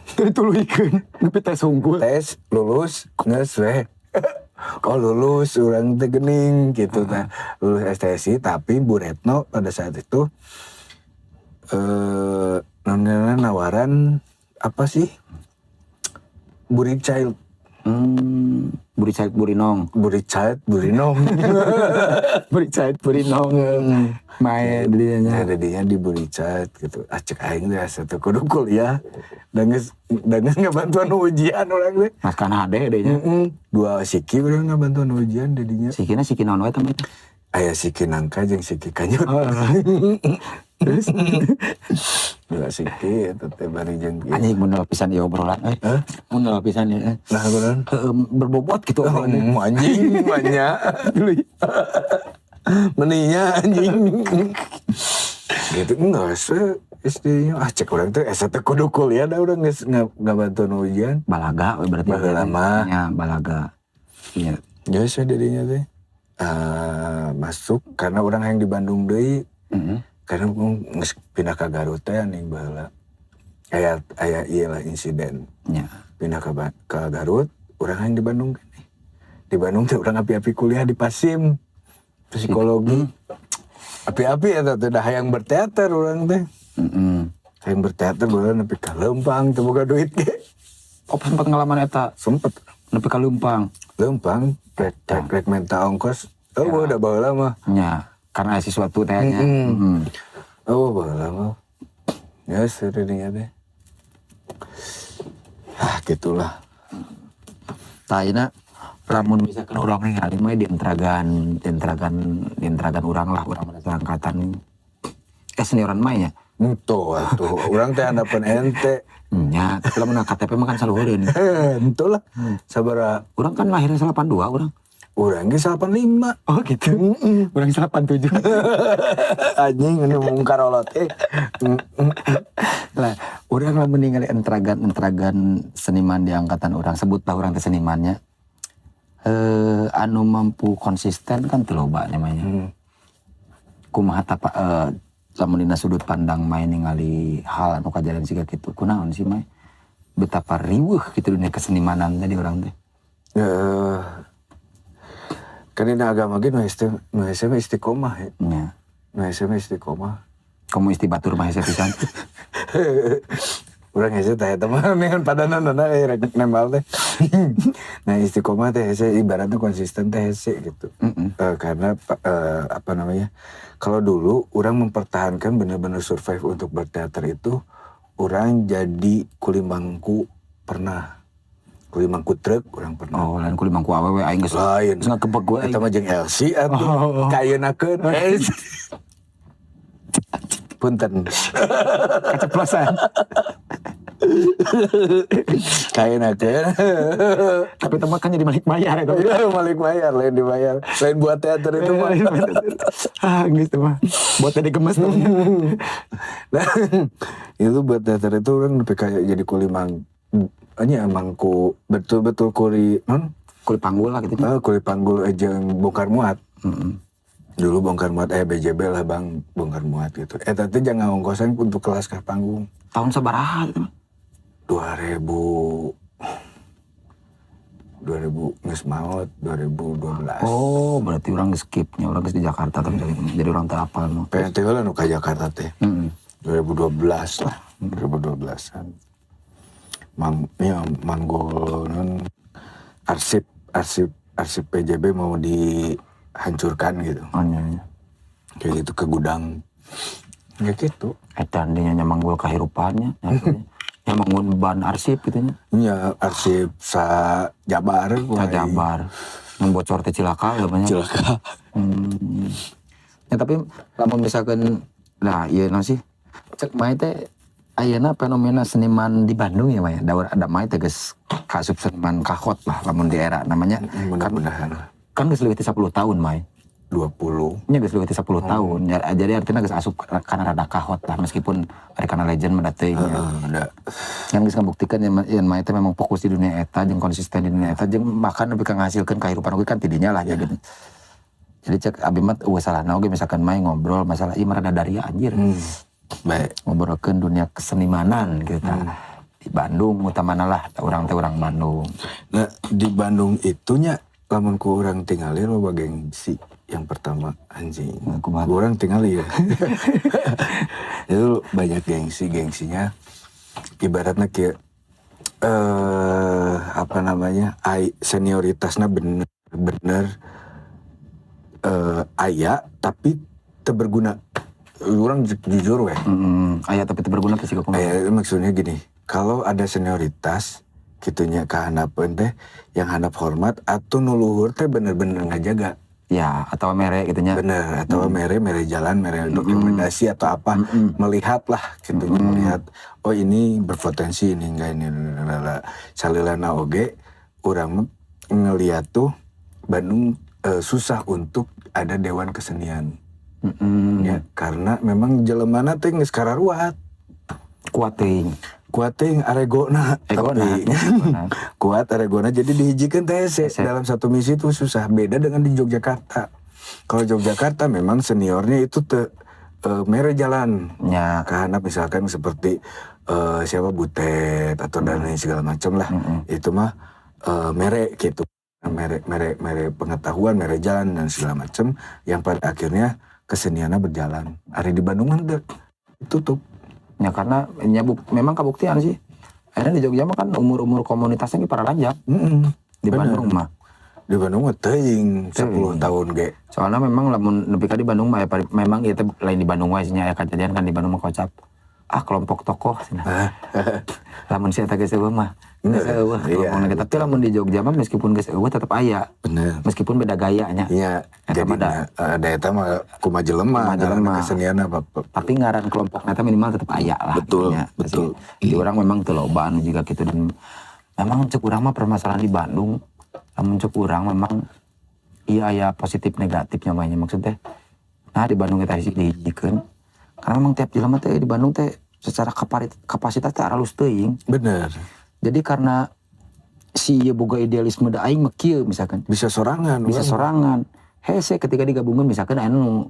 Dituluykeun nepi tes unggul. Tes lulus geus we. Oh lulus urang teh geuning gitu tah. Lulus STSI tapi Bu Retno pada saat itu nawaran apa sih? Buri Child. Burinong. Burinong. Burinong. Main didinya. Didinya di Buricait gitu. Cek aing teh asa teu kudu kuliah. Dan geus ngabantuan ujian urang teh. Mas kana ade nya. Dua siki urang ngabantuan ujian didinya. Sikina siki naon wae teh mah. Aya siki nangka jeung siki kanyut. Terus dua siki eta teh bari jeung anjing mun pisan ieu obrolan mun pisan ieu nah beneran berbobot gitu anjing banyak meninya anjing gitu enggak SD-nya cek urang teh asa teh kudu kuliah da urang geus ngabantuan ujian balaga berarti lama nya balaga iya ya saya dirinya teh masuk karena orang yang di Bandung deui karena geus pindah ka Garut teh ning baheula aya ieu lah insiden nya pindah ke Garut urang yang di Bandung kan di Bandung teh urang api-api kuliah di Pasim psikologi api-api eta teh dah hayang berteater urang teh hayang berteater baheula nepi ka Leumpang teu boga duit ge sempat ngalaman eta sempet nepi ka Leumpang rek minta ongkos udah baheula mah nya karena sesuatu tehnya. Baheula mah. Ya serinya teh. Gitulah. Taina lamun misalkan urang ningali mah di entragan urang lah urang pada angkatan senior mah nya. Tuh urang teh handapan ente. Nya, tapi lamun KTP mah kan saluheureun. Henteu lah. Sabaraha? Urang kan lahirnya 82 urang. Urang ge 85. Oh gitu. Urang 87. Anjing ini mungkarolot Lah, urang lamun ningali entragan seniman di angkatan urang sebutlah urang teh senimannya. Anu mampu konsisten kan teu loba namanya. Kumaha tapa lamun dina sudut pandang main ningali hal anu kajadian siga kitu. Kunaon sih mah? Betapa riweuh kitu dunia kesenimanan tadi urang teh. Kan ini agama gitu, nu SMA istiqomah ya. Iya. Nu SMA istiqomah. Kamu istibatur mah hese pisan. Urang hese teh teman dengan padanana rek nembal teh. Nah istiqomah teh hese ibaratnya konsisten teh hese gitu. Karena apa namanya? Kalau dulu orang mempertahankan benar-benar survive untuk berteater itu, orang jadi kuli mangku pernah. Kuli mangku truk orang pernah. Oh, lain kuli mangku awewe aing geus. Lain. Geus ngakebek gue. Eta mah jeung Elsie atuh. Kayeunakeun. Punten. Keceplosan. Kayeunakeun. Tapi teman kan jadi Malik Mayar eta. Iya, Malik Mayar lain dibayar. Lain buat teater itu mah. Geus teh mah. Buat tadi gemes tuh. Nah, itu buat teater itu orang lebih kayak jadi kuli mangku betul-betul kuli panggul lah gitu. Kuli panggul jeung bongkar muat. Dulu bongkar muat BJB lah bang bongkar muat gitu. Tadi jangan ongkosan untuk kelas ke panggung. Tahun sabaraha gitu? 2000 geus maot 2012. Oh, berarti orang skipnya, orang geus di Jakarta tapi jadi orang teu apal mah. Pengen teh heula nu ka Jakarta teh. 2012 lah, 2012-an. Manggol arsip PJB mau dihancurkan gitu. Oh iya. Kayak gitu ke gudang. Kayak gitu. Eta dinya manggul kahirupannya. Nyamangun ban arsip gitu nya. Nya arsip sa Jabar. Jabar. Yang bocor teh cilaka ya banyak. Cilaka. Ya tapi lamun misalkan nah ieu naon sih? Cek mae teh ayeuna fenomena seniman di Bandung ya Maya. Ada mae teh geus kasup seniman kahot lah lamun di era namanya. Mudah-mudahan. Kan geus leuwih ti 10 tahun May. 20. Nya geus leuwih ti 10 tahun. Jadi artinya geus asup kana rada kahot lah meskipun ari kana legend mah da teuing. Ada. Yang geus ngabuktikeun yen May teh memang fokus di dunia eta jeung konsisten di dunia eta jeung bahkan nepi ka ngahasilkeun kahirupan oge kan tidinya lah ya gitu. Jadi cek abi mah eueuh salahna oge misalkan May ngobrol masalah ieu mah rada daria anjir. Baik. Ngobrolkeun dunia kesenimanan gitu. Di Bandung utamana lah urang teh urang Bandung. Nah, di Bandung itunya lamun ku urang tinggalin loba gengsi yang pertama anjing. Urang tinggalin ya. Itu banyak gengsinya. Ibaratnya kayak apa namanya senioritasnya bener aya tapi berguna. Orang jujur weh. Aya tapi berguna ke siga kumaha. Maksudnya gini, kalau ada senioritas kitunya ka handapeun teh yang handap hormat atau nuluhur teh bener-bener ngajaga. Ya, atau mere gitu nya. Bener, atau mere jalan, mere dokumentasi atau apa, melihat lah gitu, melihat oh ini berpotensi ini enggak ini salilana oge urang ngeliat tuh Bandung susah untuk ada dewan kesenian. Ya, karena memang jelemana teh geus kararuat. Kuat teuing aregona tapi kuat aregona jadi dihijikeun teh dalam satu misi itu susah. Beda dengan di Yogyakarta. Kalau Yogyakarta memang seniornya itu mere jalan. Ya. Karena misalkan seperti siapa Butet atau dan lain segala macam lah. Itu mah mere gitu. Mere pengetahuan, mere jalan dan segala macam yang pada akhirnya keseniannya berjalan. Hari di Bandung kan tutup. Ya karena memang kabuktian sih. Akhirnya di Jogja mah kan umur komunitasnya ini para lanjak. Di Bandung mah. Di Bandung mah teuing 10 tahun ge. Soalnya memang lamun nepi ka di Bandung mah memang ieu teh lain di Bandung wae nya aya kejadian kan di Bandung mah kocap. Kelompok tokoh cenah. Lamun sia teh geus eueuh mah. Iya. Tapi lamun di Jogja mah meskipun geus eueuh tetep aya. Bener. Meskipun beda gayanya. Iya. Jadi ada eta mah kumaha jelema kesenian apa. Tapi ngaran kelompokna teh minimal tetep aya lah. Betul. Jadi orang memang teu loba anu juga gitu dan memang cek urang mah permasalahan di Bandung. Lamun cek urang memang iya aya positif negatifnya mah maksudnya. Nah di Bandung kita dihijikeun. Karena memang tiap jelema teh di Bandung teh secara kapasitas teh alus teuing. Bener. Jadi karena si boga idealisme da aing mah kieu misalkan. Bisa sorangan. Hese ketika digabungkeun misalkan anu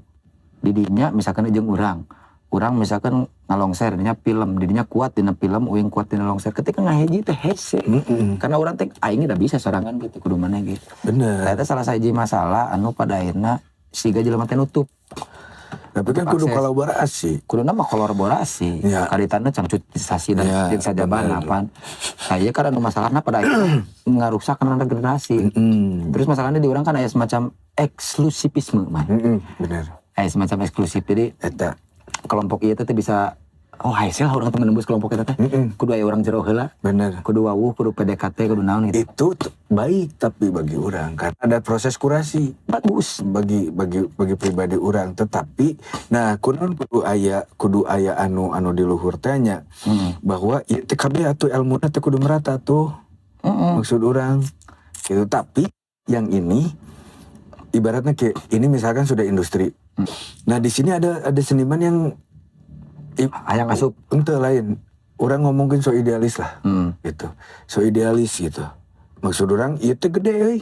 di dinya misalkan jeung urang. Urang misalkan ngalongser dinya film, didinya kuat dina film, uing kuat dina longser. Ketika ngahiji teh hese. Karena urang teh aing da bisa sorangan gitu kudu maneh gitu. Bener. Eta salah sahiji masalah anu pada akhirna siga jelema teh nutup. Tapi kan kudu kolaborasi. Kudu nama kolaborasi. Ya. Karitana cangcutisasi dan saja banapan. Saya kan anu masalahna pada akhirnya ngarusak karena generasi. Terus masalahnya di orang kan aya semacam eksklusivisme mah. Bener. Aya semacam eksklusif jadi Eta kelompok ieu teh bisa hasil lah orang teu menembus kelompok eta teh. Kudu aya urang jero heula. Bener. Kudu wawuh, kudu PDKT, kudu naon gitu. Itu baik tapi bagi orang karena ada proses kurasi. Bagus Bagi pribadi orang, tetapi nah kunaon kudu aya anu di luhur teh nya bahwa ieu teh kabeh atuh ilmuna teh kudu merata tuh. Maksud orang gitu. Tapi yang ini ibaratnya kayak ini misalkan sudah industri. Nah di sini ada seniman yang hayang asup ente lain. Orang ngomongin so idealis lah. Gitu. So idealis gitu. Maksud orang ieu teh gede euy.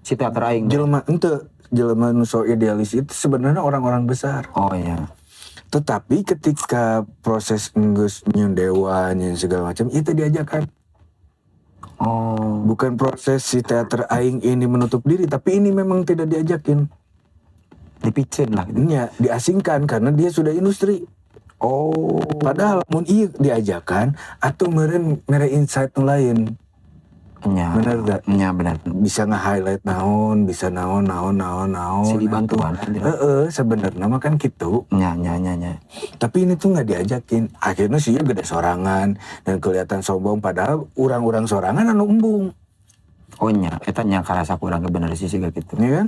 si teater aing. Jelema nu so idealis itu sebenarnya orang-orang besar. Oh iya. Tetapi ketika proses enggeus nyun dewa nyun segala macam itu diajakan. Oh. Bukan proses si teater aing ini menutup diri, tapi ini memang tidak diajakin. Dipicen lah gitu. Nya diasingkan karena dia sudah industri. Oh. Padahal mun ieu diajakan atau mere insight lain. Nya. Bener gak? Nya bener. Bisa nge-highlight naon, bisa naon. Si dibantuan. Sebenarnya mah kan gitu. Nya. Tapi ini tuh nggak diajakin. Akhirnya sih gede sorangan dan kelihatan sombong. Padahal orang-orang sorangan anu embung. Oh nya, eta nya karasa kurang bener sih gitu. Iya kan?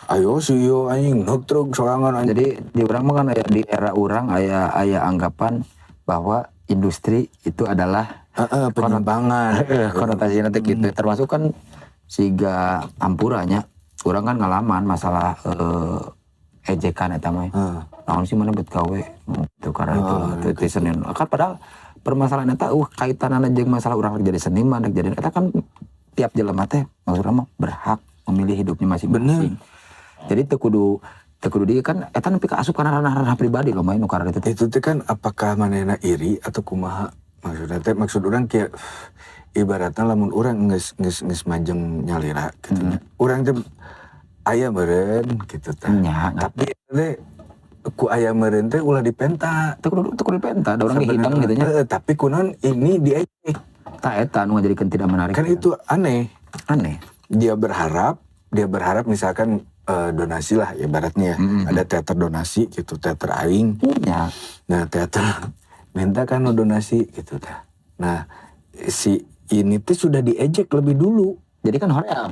Ayo sih yo anjing truk sorangan anjing. Jadi di urang mah kan di era urang aya anggapan bahwa industri itu adalah penyimpangan. Konotasi nanti gitu. Termasuk kan siga ampuranya. Urang kan ngalaman masalah ejekan eta mah. Naon sih mana bet gawe itu karena itu seniman. Kan padahal permasalahan eta kaitanana jeung masalah urang jadi seniman jadi eta kan tiap jelema teh maksudna mah berhak memilih hidupnya masing-masing. Jadi teu kudu dia kan eta nepi ka asup kana ranah pribadi loh main nu karena itu teh kan apakah manehna iri atau kumaha maksudna teh maksud urang kieu ibaratna lamun urang geus majeng nyalira gitu nya. Urang teh aya meureun gitu teh. Tapi teh ku aya meureun teh ulah dipenta. Teu kudu dipenta, da urang dihidang gitu nya. Tapi kunaon ini diejek. Tak eta anu ngajadikeun tidak menarik. Kan itu aneh. Dia berharap misalkan donasi lah ibaratnya ya. Ada teater donasi gitu, teater aing. Iya. Nah teater minta kan donasi gitu tah. Nah si ini tuh sudah diejek lebih dulu. Jadi kan hoream.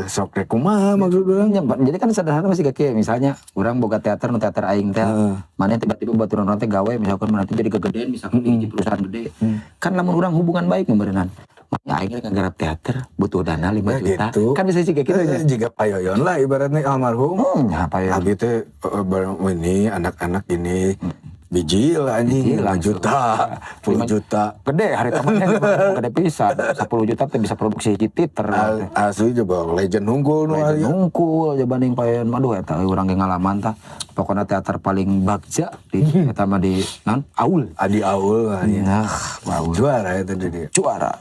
Sok rek kumaha maksud urang. Jadi kan sederhana masih kayak misalnya orang boga teater nu teater aing teh. Mana tiba-tiba baturan teh gawe misalkan nanti jadi kegedean misalkan di perusahaan gede. Kan lamun orang hubungan baik membeureunnan. Makanya aing rek nggarap teater butuh dana 5 juta. Gitu. Kan bisa sih kayak gitu nya. Jika payoyon lah ibaratnya almarhum. Ya payoyon. Abi teh ini anak-anak ini biji lah anjing 5 juta, 10 juta. Gede hari temennya gede pisan. 10 juta teh bisa produksi hiji teater. Asli coba legend unggul nu aya. Nungkul jabanding payoyon aduh eta urang ge ngalaman tah. Pokona teater paling bagja di eta mah di Aul. Adi Aul lah ya. Nah, wow. Juara eta dia. Juara.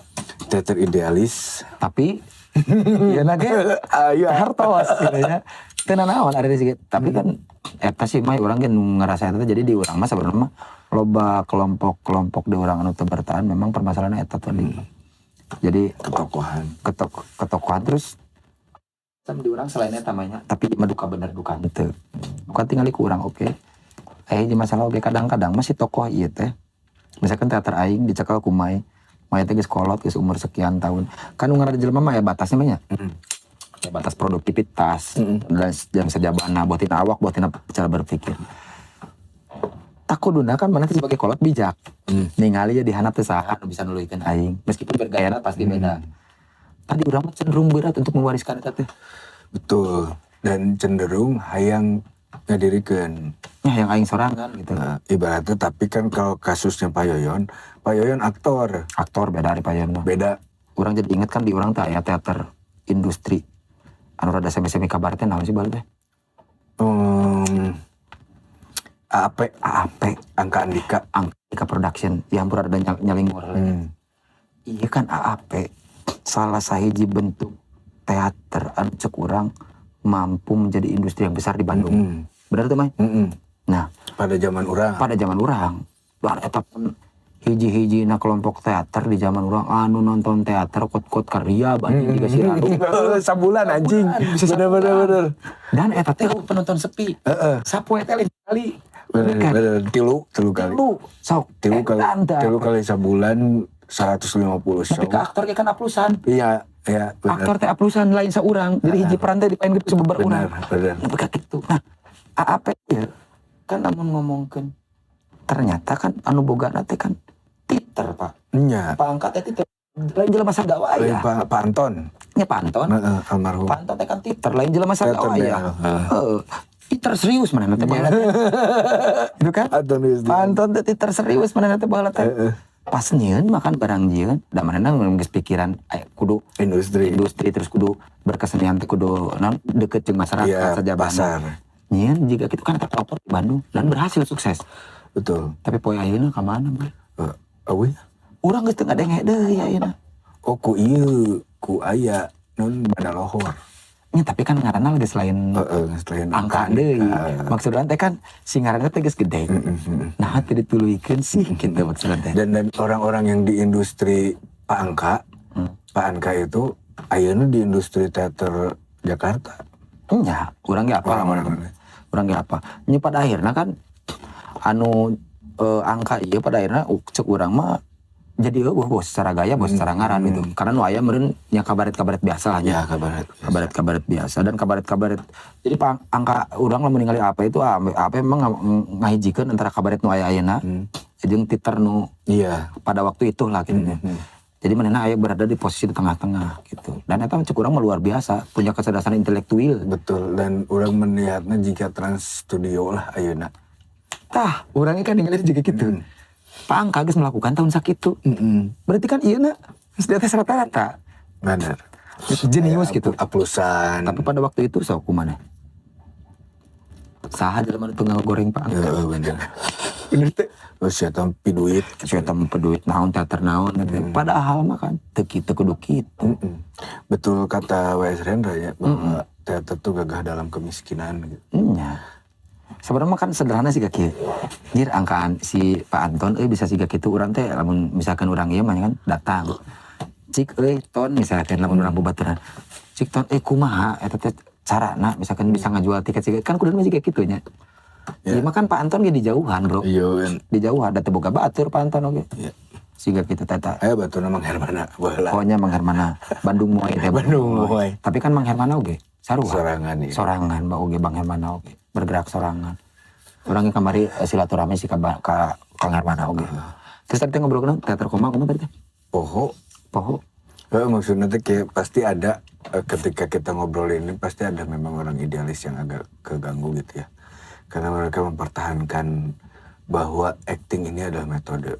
Teater idealis. Tapi ieu na ge hartos gitu ya. Teu nanaon ada di situ. Tapi kan eta sih mah urang ge nu ngarasa eta jadi di urang mah sabenerna mah loba kelompok-kelompok di urang anu teu bertahan memang permasalahanna eta tadi. Jadi ketokohan terus sama di urang selain eta mah nya tapi mah duka bener duka teu. Bukan tinggal ku urang oke. Di masalah oge kadang-kadang masih tokoh ieu teh. Misalkan teater aing dicekal ku Mai teh geus kolot geus umur sekian tahun. Kan nu ngaranna jelema mah aya batasnya mah nya. Ya batas produktivitas dan jam sejabana buatin awak buatin cara berpikir. Takuduna kan mana sebagai kolot bijak. Ningali ya dihanap teh saha anu bisa nuluykeun aing. Meskipun bergayana pasti beda. Tadi urang mah cenderung berat untuk mewariskan eta teh. Betul. Dan cenderung hayang ngadirikeun. Ya yang aing sorangan gitu. Nah, ibaratnya tapi kan kalau kasusnya Payoyon aktor. Aktor beda dari payoyon mah. Beda. Urang jadi inget kan di urang teh aya teater industri. Anu rada semi-semi kabar teh naon sih bal teh? AAP Angka Andika Production yang pura ada nyalingur. Iya kan AAP salah sahiji bentuk teater anu cek urang mampu menjadi industri yang besar di Bandung. Benar tuh Mai? Nah pada zaman urang luar eta pun hiji-hiji na kelompok teater di zaman urang anu nonton teater kot karya banyak juga siraru. Sabulan anjing. Bener. Dan eta teh penonton sepi. Sapoe teh lain kali. Bener. Tilu kali. Sok. Tilu kali sabulan 150 show. Tapi ke aktor kan aplusan. Iya. Bener. Aktor teh aplusan lain saurang. Jadi hiji peran teh dipain gitu sebebar urang. Bener. Nah begitu. Nah AAP ya kan namun ngomongkeun ternyata kan anu bogana teh kan titer Pak. Iya. Pak angkat teh titer. Lain jelema sadawa ya. Pak Anton. Nya Pak Anton. Almarhum. Pak Anton teh kan titer lain jelema sadawa ya. Titer serius mana teh baheula teh. Itu kan? Pak Anton teh titer serius mana teh baheula teh. Pas nyieun makan barang nyieun, da manehna geus pikiran kudu industri terus kudu berkesenian teh kudu deket jeung masyarakat saja pasar. Nyieun jiga kitu kan eta pelopor di Bandung dan berhasil sukses. Betul. Tapi poe ayeuna ka mana, Bang? Euy. Urang geus teu ngadenge deui ayeuna. Oh ku ieu, ku aya non Badalohor. Ya, tapi kan ngaranna geus lain angka deui. Maksudna teh kan si ngaranna teh geus gede. Nah, teu dituluykeun sih kitu maksudna teh. Dan orang-orang yang di industri Pak Anka itu ayeuna di industri teater Jakarta. Nya, urang ge apa? Urang ge apa? Nya pada akhirna kan anu angka ieu pada akhirna cek urang mah jadi bos secara gaya bos secara ngaran gitu. Karena nu aya meureun nya kabaret-kabaret biasa lah nya. Kabaret-kabaret biasa dan kabaret-kabaret. Jadi angka urang lamun ningali apa itu apa memang ngahijikeun antara kabaret nu aya ayeuna jeung titer nu pada waktu itu lah gitu. Jadi manehna aya berada di posisi di tengah-tengah gitu. Dan eta cek urang mah luar biasa, punya kecerdasan intelektual. Betul, dan urang melihatnya jika Trans Studio lah ayeuna. Tah, urangnya kan ningali juga gitu. Pak Angka geus melakukan tahun sakitu. Berarti kan ieu geus di atas rata-rata. Benar. Jenius gitu. Aplusan. Tapi pada waktu itu sok kumaha? Saha jelema nu goreng Pak Angka. Heeh, bener. Bener teh. Sia tampi duit. Sia tampi duit naon teater naon padahal mah kan teu kitu kudu kitu. Betul kata W.S. Rendra ya bahwa teater tuh gagah dalam kemiskinan gitu. Iya. Sebenarnya kan sederhana sih kaki. Jir angkaan si Pak Anton bisa sih kitu urang teh lamun misalkan urang ieu mah kan datang. Cik ton misalkan lamun urang babaturan. Cik ton kumaha eta teh carana misalkan bisa ngajual tiket sih kan kudu masih kayak kitu nya. Iya mah kan Pak Anton ge di jauhan, Bro. Iya. Di jauhan da teu boga batur Pak Anton oge. Iya. Siga kitu tata. Aya baturna Mang Hermana baheula. Pokoknya Mang Hermana Bandung Muay teh. Bandung Muay. Tapi kan Mang Hermana oge saruha. Sorangan ieu. Sorangan Mbak oge Bang Hermana oge bergerak sorangan. Orangnya kamari silaturahmi sih ka Kang Hermana oge. Terus tadi ngobrol kan teater koma kumaha tadi teh? Poho. Maksudnya tuh kayak pasti ada ketika kita ngobrol ini pasti ada memang orang idealis yang agak keganggu gitu ya. Karena mereka mempertahankan bahwa acting ini adalah metode.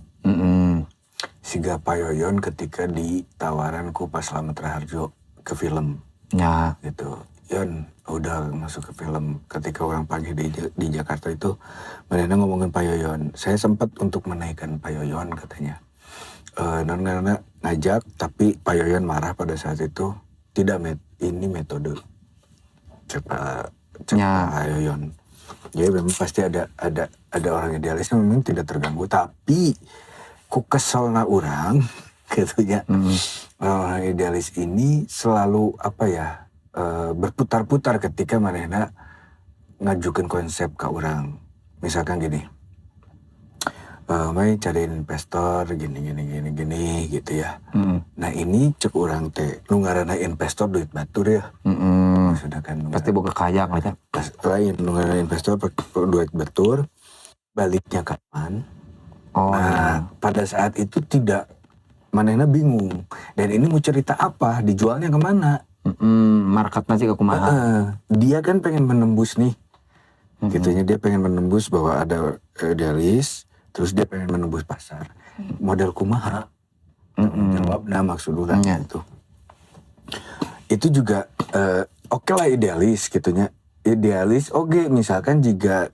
Siga Payoyon ketika ditawaran ku Pak Slamet Raharjo ke film. Ya. Gitu. Yon udah masuk ke film. Ketika orang pagi di Jakarta itu, mereka ngomongin Payoyon. Saya sempat untuk menaikkan Payoyon katanya. Non karena ngajak, tapi Payoyon marah pada saat itu. Tidak, ini metode. Cepat Payoyon. Jadi memang pasti ada orang idealis yang memang tidak terganggu. Tapi ku keselna orang, gitu ya. Orang idealis ini selalu berputar-putar ketika manehna ngajukeun konsep ke orang. Misalkan gini, Mai cariin investor gini gitu ya. Nah ini cek orang teh nu ngaranna investor duit batur ya. Maksudnya kan pasti boga kaya kan. Lain nu ngaranna investor duit batur, baliknya kapan? Pada saat itu tidak, manehna bingung. Dan ini mau cerita apa? Dijualnya kemana? Marketnya sih kumaha. Dia kan pengen menembus nih. Gitunya dia pengen menembus bahwa ada idealis, terus dia pengen menembus pasar. Model kumaha. Jawabnya maksud orang itu. Itu juga oke lah idealis gitunya. Idealis misalkan jika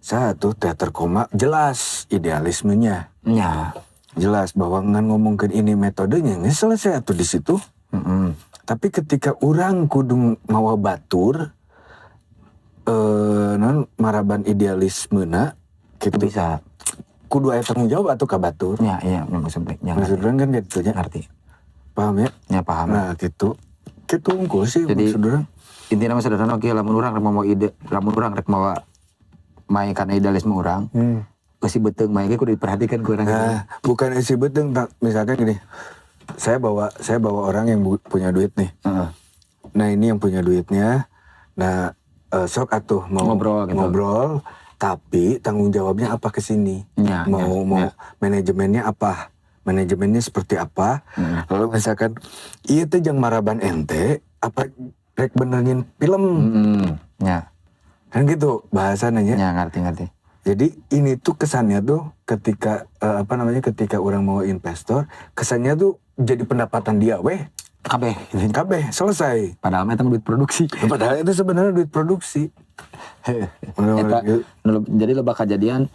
satu teater koma jelas idealismenya. Ya. Jelas bahwa ngan ngomongin ini metodenya nggak selesai tuh di situ. Tapi ketika orang kudu mawa batur, maraban idealismena, gitu bisa. Kudu aya tanggung jawab atau ka batur. Iya, maksudnya. Maksud orang kan gitu ya. Ngerti. Paham ya? Ya paham. Nah gitu unggul sih. Jadi maksud orang. intinya mah sederhana lamun urang rek mau ide, lamun urang rek mawa main karena idealisme orang. Isi beteng main kudu diperhatikan ku urang. Nah, bukan isi beteng, misalkan gini. Saya bawa orang yang punya duit nih. Nah ini yang punya duitnya. Nah sok atuh mau ngobrol, tapi tanggung jawabnya apa ke sini? Mau manajemennya apa? Manajemennya seperti apa? Lalu misalkan iya teh jang maraban ente apa rek benerin film? Kan gitu bahasanya. Ya ngerti. Jadi ini tuh kesannya tuh ketika ketika orang mau investor, kesannya tuh jadi pendapatan dia kabeh selesai. Padahal itu duit produksi. Padahal itu sebenarnya duit produksi. Jadi loba kejadian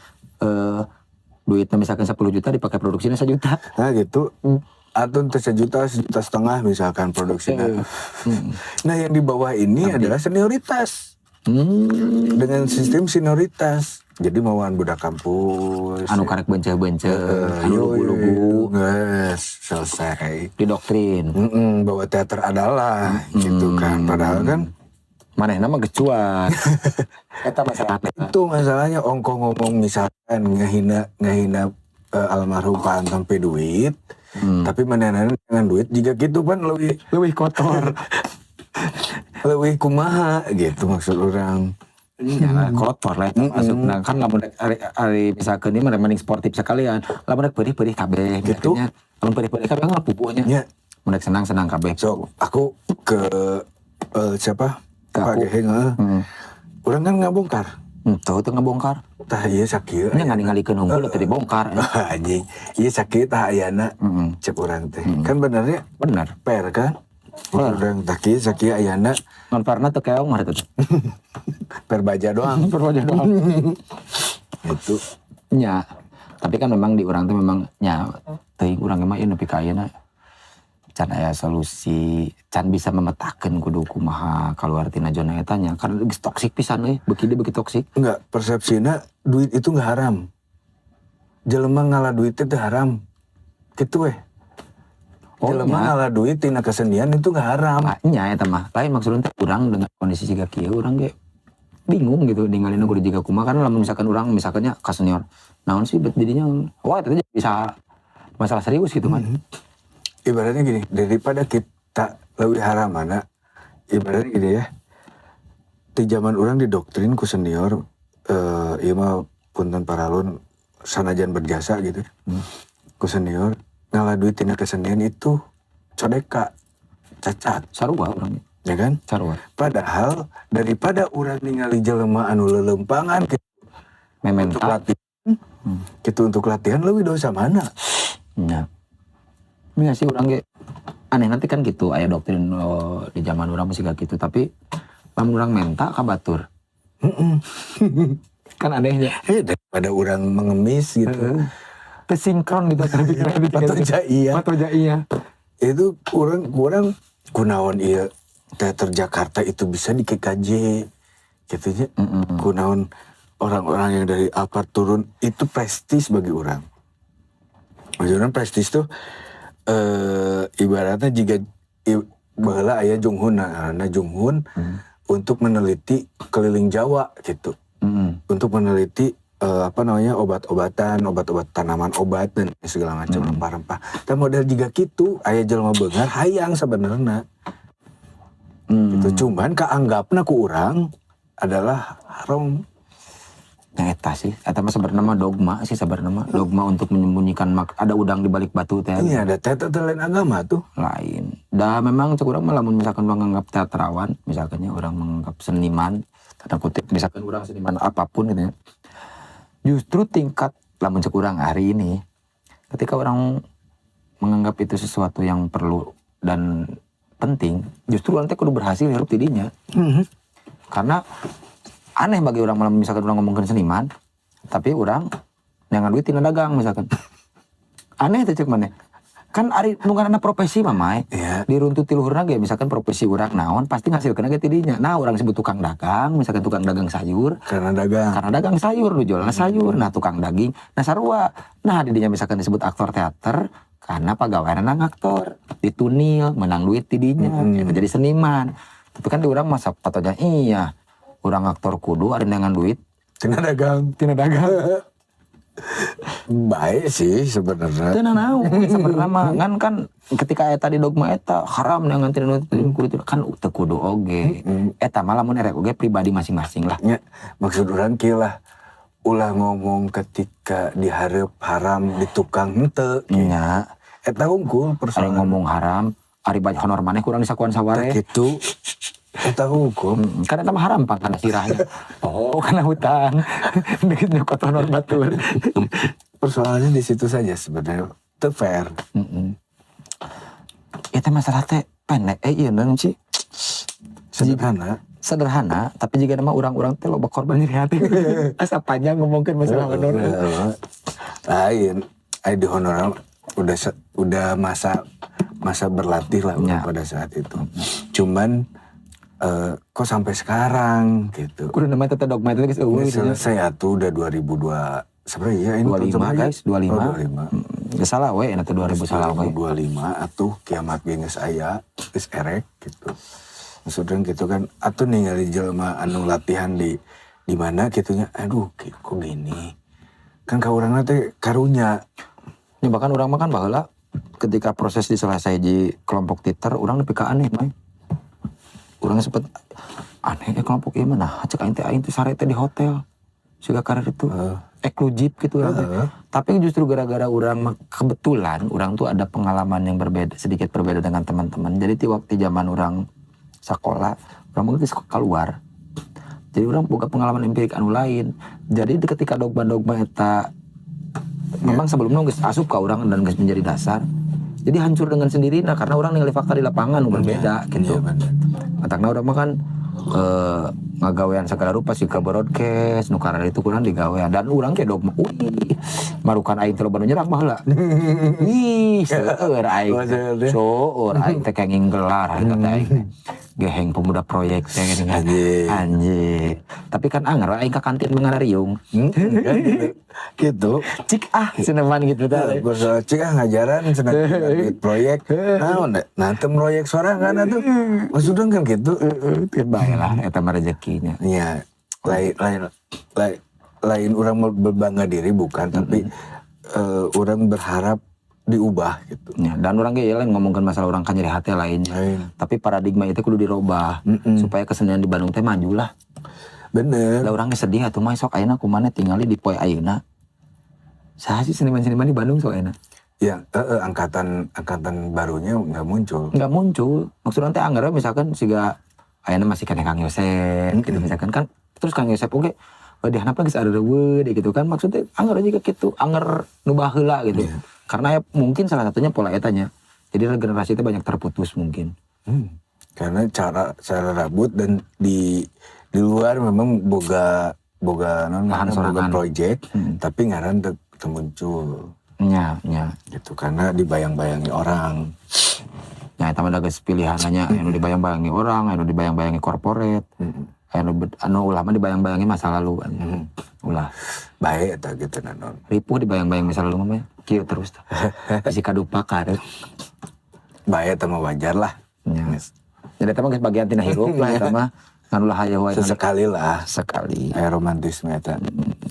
duitnya misalkan 10 juta dipakai produksinya 1 juta. Nah gitu. Atau 1 juta, 1,5 juta misalkan produksinya. Nah yang di bawah ini adalah senioritas. Dengan sistem senioritas. Jadi mauan budak kampus. Anu karek bence-bence, lugu-lugu. Guys, selesai. Didoktrin. Bahwa teater adalah gitu kan. Padahal kan manehna mah gecuan. Eta masalahnya. Itu masalahnya ongko ngomong misalkan ngahina almarhum Pak Anton pe duit. Tapi manehna dengan duit jika gitu kan lebih kotor. Lebih kumaha gitu maksud orang. Ya kotor lah masuk kan lamun ari misalkan ini mending sportif sekalian lamun perih-perih kabeh gitu lamun perih-perih kabeh kan pupuhnya mun senang-senang kabeh. So aku ke siapa Pak Geheng urang kan ngabongkar tuh ngabongkar tah ieu sakieu nya ngalikeun unggul teh dibongkar anjing ieu sakieu tah ayeuna cek urang teh kan bener fair kan urang tah kieu sakieu ayeuna non fairna teu keong mah eta per baja doang. Itu. Nya. Tapi kan memang di orang tuh memang nya teuing urang mah ieu nepi ka ayeuna. can aya solusi, can bisa memetakeun kudu kumaha kaluar tina zona eta nya karena geus toksik pisan euy, beuki deui beuki toksik. Enggak, persepsina duit itu enggak haram. Jelema ngalah duit itu haram. Gitu weh. Jelema ngalah duit tina kesenian itu enggak haram. Nya eta mah. Lain maksudna teh urang dengan kondisi siga kieu urang ge bingung gitu ninggalin kudu jiga kumaha karena lamun misalkan urang misalkannya ka senior. Naon sih bet didinya wah eta bisa masalah serius gitu kan. Ibaratnya gini, daripada kita lebih haram mana, ibaratnya gini ya, di zaman orang didoktrin ku senior, iya mah punten paralun sanajan berjasa gitu, ku senior, ngalah duit tina kesenian itu codeka, cacat. Sarua urang. Ya kan? Sarua. Padahal daripada orang ningali jelema anu lelempangan gitu, untuk latihan, gitu untuk latihan lebih dosa mana? Ya. Ini sih orang ge aneh nanti kan gitu aya doktrin di zaman orang masih gak gitu tapi lamun urang menta ka batur. Kan anehnya. Daripada orang mengemis gitu. Tersinkron gitu kan pikiran Patoja iya. Itu kurang kunaon ieu teater Jakarta itu bisa di KKJ gitu nya. Kunaon orang-orang yang dari apart turun itu prestis bagi orang. Maksudnya prestis tuh ibaratnya jika baheula aya Junghun untuk meneliti keliling Jawa gitu. Untuk meneliti obat-obatan, obat-obat tanaman obat dan segala macam rempah-rempah. Dan model jika gitu aya jelema beungar hayang sebenarnya. Gitu. Cuman kaanggapna ku urang adalah haram. Yang eta sih, eta mah sebenarnya dogma sih sebenarnya dogma untuk menyembunyikan ada udang di balik batu teh. Iya, ada teater lain agama tuh. Lain. Dah memang cek urang mah lamun misalkan orang menganggap teatrawan, misalkannya orang menganggap seniman, tanda kutip misalkan orang seniman apapun gitu ya. Justru tingkat lamun cek urang hari ini ketika orang menganggap itu sesuatu yang perlu dan penting, justru orang teh kudu berhasil hirup tidinya. Karena aneh bagi orang malam misalkan orang ngomongin seniman, tapi orang jangan duit tina dagang misalkan. Aneh tuh cek mana? Kan ari nu ngaranna profesi mah Mai. Yeah. Diruntut ti luhurna ge misalkan profesi urang naon pasti ngasilkeun ge tidinya. Nah, orang sebut tukang dagang, misalkan tukang dagang sayur. Karena dagang sayur nu jualan sayur. Nah, tukang daging. Nah, sarua. Nah, didinya misalkan disebut aktor teater karena pagaweanna ngaktor, ditunil, menang duit tidinya, jadi seniman. Tapi kan di urang masa patonya iya. Urang aktor kudu ada dengan duit tina dagang. Baik sih sebenarnya. Teu naon sebenarnya mah kan ketika eta di dogma eta haram dengan tina kudu kan teu kudu oge. Eta mah lamun erek oge pribadi masing-masing lah. Ya, maksud urang kieu lah. Ulah ngomong ketika dihareup haram di tukang henteu. Nya. Eta unggul persoalan. Ari ngomong haram, ari baj honor maneh kurang disakuan saware. Gitu. Eta hukum. Kan eta mah haram pang kana sirahnya. Oh, kana hutang. Dikit nyokot honor batur. Persoalannya di situ saja sebenarnya. Teu fair. Eta masalah teh pendek. Ieu naon sih? Sederhana, tapi jika nama orang-orang teh loba korban nyeri hati. Asa panjang ngomongkeun masalah honor. Lain, di honor udah masa berlatih lah pada saat itu. Cuman kok sampai sekarang gitu. Kudu nama tata dogma itu guys. Selesai atuh udah 2002. Sebenarnya ya ini 25 guys, 25. Geus salah we eta 2000 salah we. 2025 atuh kiamat ge geus aya, geus erek gitu. Maksudnya gitu kan atuh ningali jelema anu latihan di mana gitunya. Aduh, kok gini. Kan ka urangna teh karunya. Ya bahkan urang mah kan baheula ketika proses diselesai di kelompok teater urang nepi ka aneh mah. Urang sempet aneh kelompok ieu mah cek aing teh sare teh di hotel. Siga karir itu eksklusif gitu urang teh. Tapi justru gara-gara urang kebetulan urang tuh ada pengalaman yang sedikit berbeda dengan teman-teman. Jadi di waktu zaman urang sekolah, urang mungkin keluar. Jadi urang boga pengalaman empirik anu lain. Jadi ketika dogma-dogma eta memang sebelumnya geus asup ka urang dan geus menjadi dasar. Jadi hancur dengan sendirinya karena orang ningali fakta di lapangan berbeda gitu. Matakna urang mah kan ngagawean segala rupa sih ke broadcast nu karena itu kurang digawean dan urang ke dog wih marukan aing teh loba nu nyerang baheula wih seueur aing seueur aing teh kenging gelar eta teh aing geheng pemuda proyek teh anjir tapi kan anger aing ka kantin mengarariung gitu cik seneman gitu teh cik ngajaran senang proyek nanti proyek sorangan atuh maksudnya kan gitu bae lah eta mah rezekinya ya lain orang berbangga diri bukan tapi orang berharap diubah gitu ya, dan orang ge lain ngomongkeun masalah orang kan nyeri hati lainnya tapi paradigma itu kudu dirubah supaya kesenian di Bandung teh maju lah bener lah urang sedih atuh mah sok ayeuna kumaha tingali di poe ayeuna saha sih seniman-seniman di Bandung sok ayeuna ya angkatan barunya nggak muncul maksudnya teh anggar misalkan siga ayeuna masih kene Kang Yosep gitu misalkan kan terus Kang Yosep oge dihanapna geus areureuh gitu kan maksudnya anggar juga gitu anggar nu baheula gitu karena ya mungkin salah satunya pola etanya jadi generasi itu banyak terputus mungkin karena cara rambut dan di luar memang boga project tapi ngaran muncul nya gitu karena dibayang-bayangi orang ya eta mah da geus pilihannya anu dibayang-bayangi orang anu dibayang-bayangi korporat anu ulah mah dibayang-bayangi masa lalu ulah bae eta gitu naon ripuh dibayang-bayangi masa lalu mah kieu terus tah bisi kadupa karep bae eta mah wajar lah jadi eta mah geus bagian tina hirup lah eta mah nganu lah hayeuh wae sekali aya romantisme eta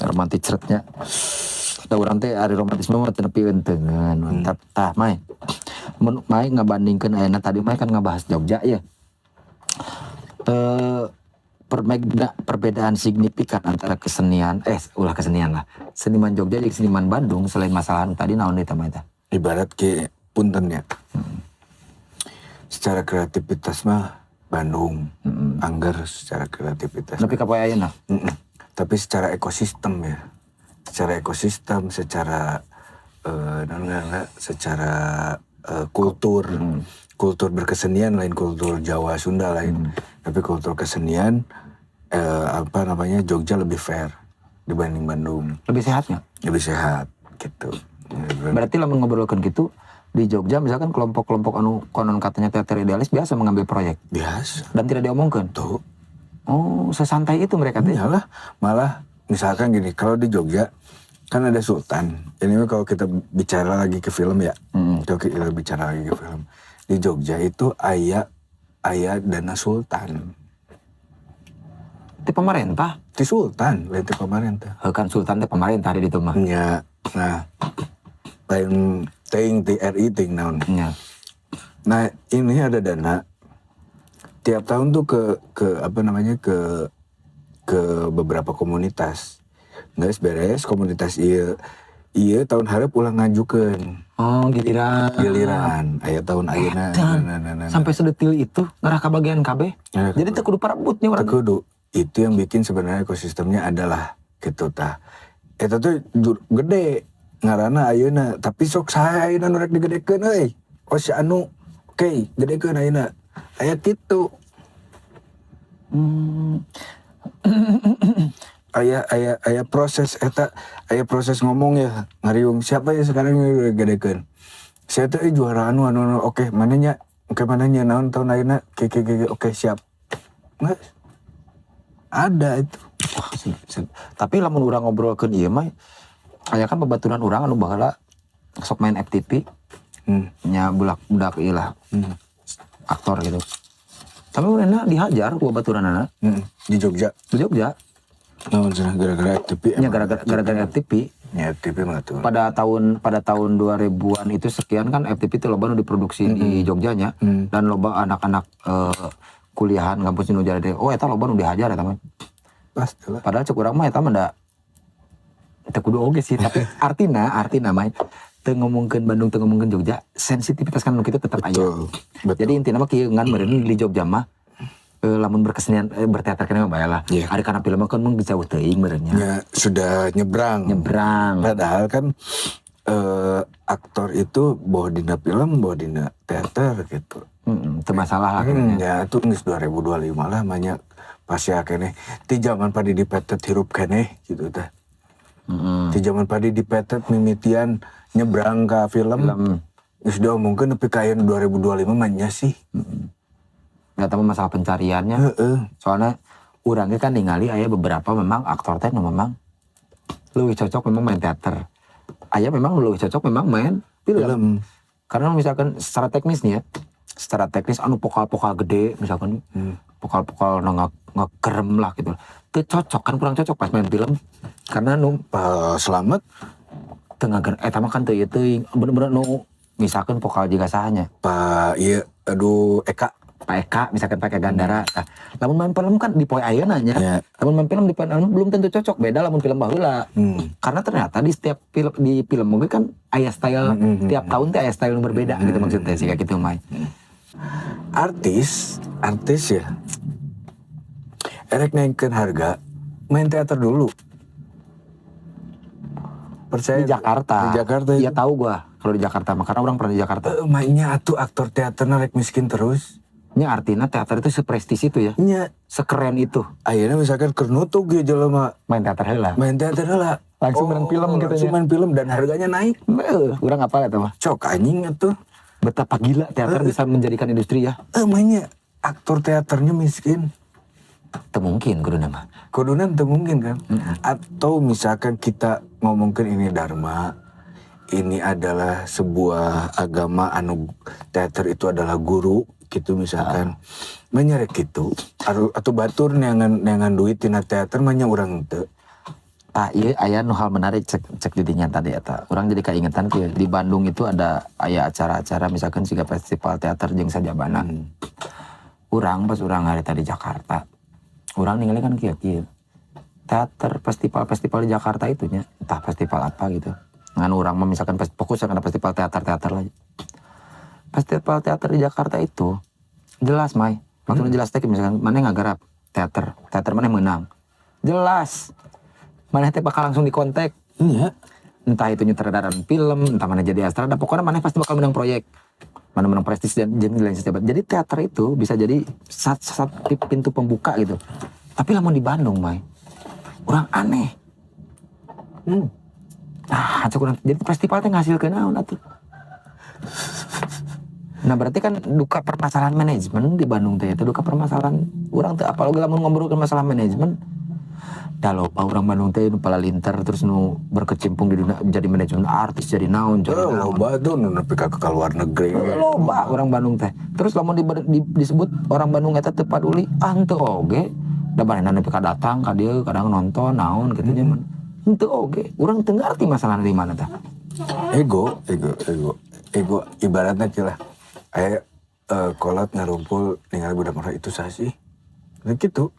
romantis ceretnya da urang teh ari romantisme mah teu nepi enteungan tah Mai mun Mai ngabandingkeun ayeuna tadi Mai kan ngabahas Jogja ya perbedaan signifikan antara kesenian seniman Jogja jeung seniman Bandung selain masalah tadi naon eta mah eta ibarat ke puntennya secara kreativitas mah Bandung anggar secara kreativitas tapi ka poe ayeuna tapi secara ekosistem secara kultur berkesenian lain kultur Jawa Sunda lain tapi kultur kesenian Jogja lebih fair dibanding Bandung lebih sehatnya lebih sehat gitu berarti lamun ngobrolkeun gitu di Jogja misalkan kelompok-kelompok anu konon katanya teater idealis biasa mengambil proyek biasa dan tidak diomongkeun tuh sesantai itu mereka teh malah misalkan gini kalau di Jogja kan ada Sultan ini kalau kita bicara lagi ke film ya kalau kita bicara lagi ke film di Jogja itu aya dana Sultan di pemerintah di Sultan lain di pemerintah kan Sultan teh pemerintah di ditu mah nya nah lain ting TRI ting naon nya nah ini ada dana tiap tahun tuh ke beberapa komunitas nggak beres komunitas iya tahun harap ulang ngajukeun giliran aya tahun ayeuna sampai sedetil itu ngarah ka bagian KB jadi teu kudu parebutnya urang kudu itu yang bikin sebenarnya ekosistemnya adalah gitu tah eta tuh gede ngaranna ayeuna tapi sok saha ayeuna nu rek digedekeun euy si anu oke gedekeun ayeuna aya kitu aya proses eta aya proses ngomong ya ngariung siapa ya sekarang yang gedekeun saya teh juara anu oke mananya naon tahun ayeuna oke siap nggak ada itu tapi lamun urang ngobrolkeun ieu mah aya kan babaturan urang anu baheula sok main FTP nya budak ieu lah aktor gitu tapi urangna dihajar ku babaturanana di Jogja naon cenah gara-gara FTP nya gara-gara FTP ya FTP mah tuh pada tahun 2000-an itu sekian kan FTP itu loba nu diproduksi di Jogjanya dan loba anak-anak kuliahan kampus nu jadi eta loba nu dihajar eta mah pastilah padahal cek urang mah eta mah da teu kudu oge sih tapi artina mah teu ngomongkeun Bandung teu ngomongkeun Jogja sensitivitas kan nu kitu tetep aya jadi intina mah kieu ngan meureun di Jogja mah lamun berkesenian berteater kene mah bae lah. Ari kana film kan mun jauh teuing meureunnya. Ya sudah nyebrang. Padahal kan aktor itu bawa dina film, bawa dina teater gitu. Itu masalah lah. Ya itu geus 2025 lah banyak pasti kene ti zaman padi dipetet hirup kene gitu teh. Ti zaman padi dipetet mimitian nyebrang ke film. Geus diomongkeun nepi ka 2025 mah nya sih. Nggak tahu masalah pencariannya. Soalnya urangnya kan ningali aya beberapa memang aktor teh nu memang leuwih cocok memang main teater. Aya memang leuwih cocok memang main film. Karena misalkan secara teknisnya, secara teknis anu pokal-pokal gede misalkan pokal-pokal ngekerem lah gitu. Teu cocok kan kurang cocok pas main film. Karena nu Selamat tengah eta mah kan teu ieu teuing bener-bener nu misalkan pokal jiga sahanya. Pak Eka Pak Eka misalkan pakai Gandara. Nah, lamun main film kan di poe ayeuna nya. Ya. Lamun main film di poe ayeuna belum tentu cocok, beda lamun film baheula. Karena ternyata di setiap film mungkin kan aya style tiap tahun teh aya style yang berbeda gitu maksudnya sih kayak gitu mah. artis ya erek naikkeun harga main teater dulu. Percaya Di Jakarta. Di Jakarta Iya itu. tahu gua kalau di Jakarta mah karena orang pernah di Jakarta. Mainnya atuh aktor teaterna rek miskin terus. Nya artinya teater itu seprestis itu ya. Nya Sekeren itu. ayeuna misalkan keur nutug ge jelema Main teater heula. main teater heula. Langsung main film gitu langsung nya. main film dan harganya naik. Urang apal eta mah. Cok anjing atuh. Betapa gila teater bisa menjadikan industri ya. Mainnya aktor teaternya miskin. Teu mungkin kudu mah. Kuduna itu mungkin kan. Atau misalkan kita ngomongin ini dharma, ini adalah sebuah agama anu teater itu adalah guru gitu misalkan. Menyerek gitu. Atau batur neangan duit tina teater mah nya urang teu. Tah ieu aya nu hal menarik cek didinya tadi eta. Urang jadi kaingetan kieu di Bandung itu ada aya acara-acara misalkan siga festival teater jeung sajabana. Urang pas urang harita di Jakarta. Urang ningali kan kieu. Teater festival di Jakarta itu nya entah festival apa gitu. Ngan urang mah misalkan fokus karena festival teater lagi. Festival teater di Jakarta itu jelas Mai. Maksudnya jelas teh misalkan maneh ngagarap teater maneh menang. Jelas. Maneh teh bakal langsung dikontak. Iya. Entah itu nyutradaran film, entah mana jadi astrada, pokoknya maneh pasti bakal menang proyek. Mana menang prestis dan lain sebagainya. Jadi teater itu bisa jadi satu pintu pembuka gitu. Tapi lamun di Bandung, Mai, kurang aneh. Nah, kurang. Jadi festival teh ngasilkeun naon atuh. Nah berarti kan duka permasalahan manajemen di Bandung teh itu duka permasalahan urang teh apalagi lamun ngobrolkeun masalah manajemen. Da loba urang Bandung teh nu pala linter terus nu berkecimpung di dunia menjadi manajemen artis jadi naon Loba tuh nu nepi ka luar negeri. loba orang Bandung teh. Terus lamun disebut orang Bandung eta teu paduli, henteu oge. Da barenna nepi ka datang ka dieu kadang nonton naon kitu nya mah. Henteu oge. Urang teu ngarti masalahna di mana tah. Ego ibaratnya kira aya kolot ngarumpul ningali budak murah itu saha sih? Gitu.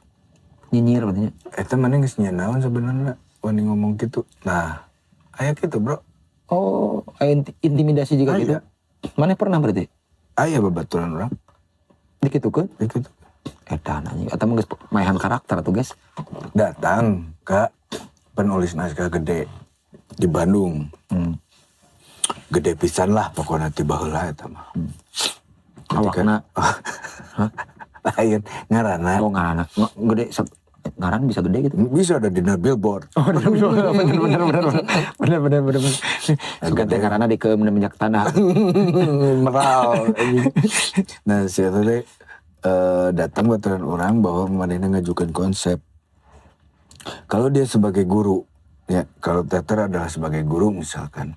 Nyinyir katanya. Eta mana geus nya naon sebenarnya wani ngomong gitu. Nah, aya gitu, Bro. Oh, intimidasi juga Aya. gitu. Mana pernah berarti? Aya babaturan urang Dikitukeun? gitu. Edan anjing. Eta mah geus maehan karakter tuh, guys. Datang ke penulis naskah gede di Bandung. Gede pisan lah pokoknya tiba heula eta mah. Awakna. Lain ngaranna Oh, ngaranna. Gede ngaran bisa gede gitu. bisa ada di billboard. Oh, bener. Suka teh karena di ke minyak tanah. Meral. Nah, si eta teh datang baturan orang bahwa manehna ngajukan konsep. Kalau dia sebagai guru, ya kalau teater adalah sebagai guru misalkan,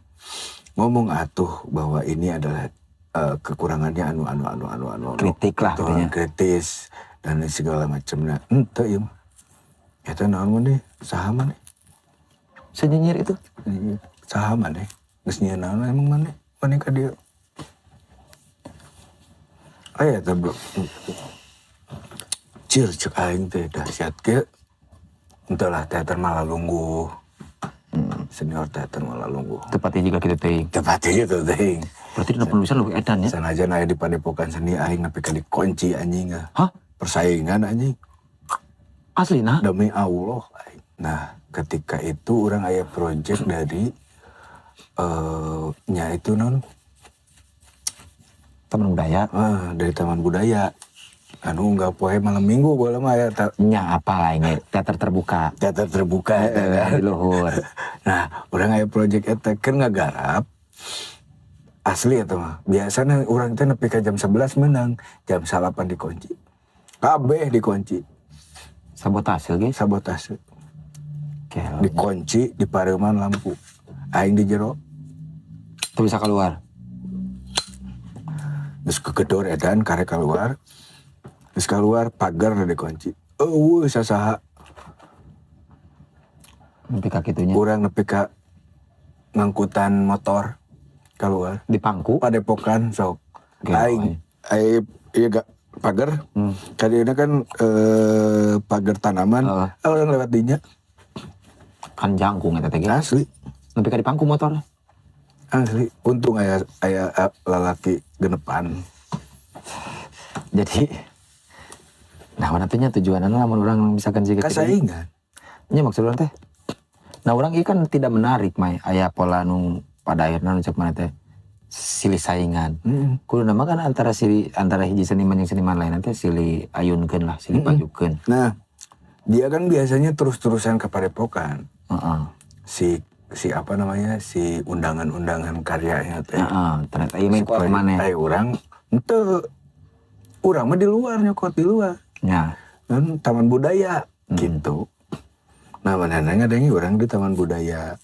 ngomong atuh bahwa ini adalah kekurangannya anu. Kritik lah Tuh, katanya. kritis dan segala macamnya. Henteu ieu mah. Eta naon maneh? Saha maneh? Senyinyir itu. Saha maneh? Geus nyieun naon emang maneh? Maneh ka dieu. Aya eta, Bro. Cir cek aing teh dahsyat ge. Henteu lah teater malah lungguh. Senior teater malah lungguh. Tepatnya juga gitu teh. Tepat gitu teh. Berarti dina penulisan lu edan ya. Sanajan aya di padepokan seni aing nepi ka dikunci anjing. Hah? Persaingan anjing. Aslina? Demi Allah. Nah, ketika itu orang aya project dari nya itu non Taman budaya. dari Taman Budaya. anu nggak poe malam minggu boleh mah ya Nya apa lah ini teater terbuka. teater terbuka eta kan. Di luhur. Nah, orang aya project eta keur ngagarap asli eta mah. Biasana urang teh nepi ka jam 11 menang, jam 8 dikunci. Kabeh dikunci, Sabotase ge. sabotase. Gelo. Dikunci, dipareuman lampu. Aing di jero, Tuh bisa keluar. geus kegedor edan karek keluar. Geus keluar pagar udah dikunci. Eueuh sasaha Nepi ka kitunya. urang nepi ka ngangkutan motor keluar. Di pangku. Padepokan sok. Gelo, Aing ieu gak pagar. Kadina kan pagar tanaman. Heeh. Orang lewat dinya. Kan jangkung eta teh ge. Asli. Nepi ka di pangku motor. Asli. Untung aya lalaki genepan. Jadi nah nantinya tujuannya lamun orang misalkan jika Kasaingan. nya maksud orang teh. Nah orang ieu kan tidak menarik mai aya pola nu pada akhirna nu cek mana teh silih saingan. Kudu nama kan antara hiji seniman jeung seniman lain teh silih ayunkeun lah, silih pajukeun. Nah, dia kan biasanya terus-terusan ke Padepokan. Heeh. Si apa namanya? Si undangan-undangan karyanya teh. Heeh, ternyata ieu mah kok maneh. Urang henteu. Urang mah di luar, nyokot di luar. Nya. Kan taman budaya gitu. Nah, mana ngadengi orang di taman budaya.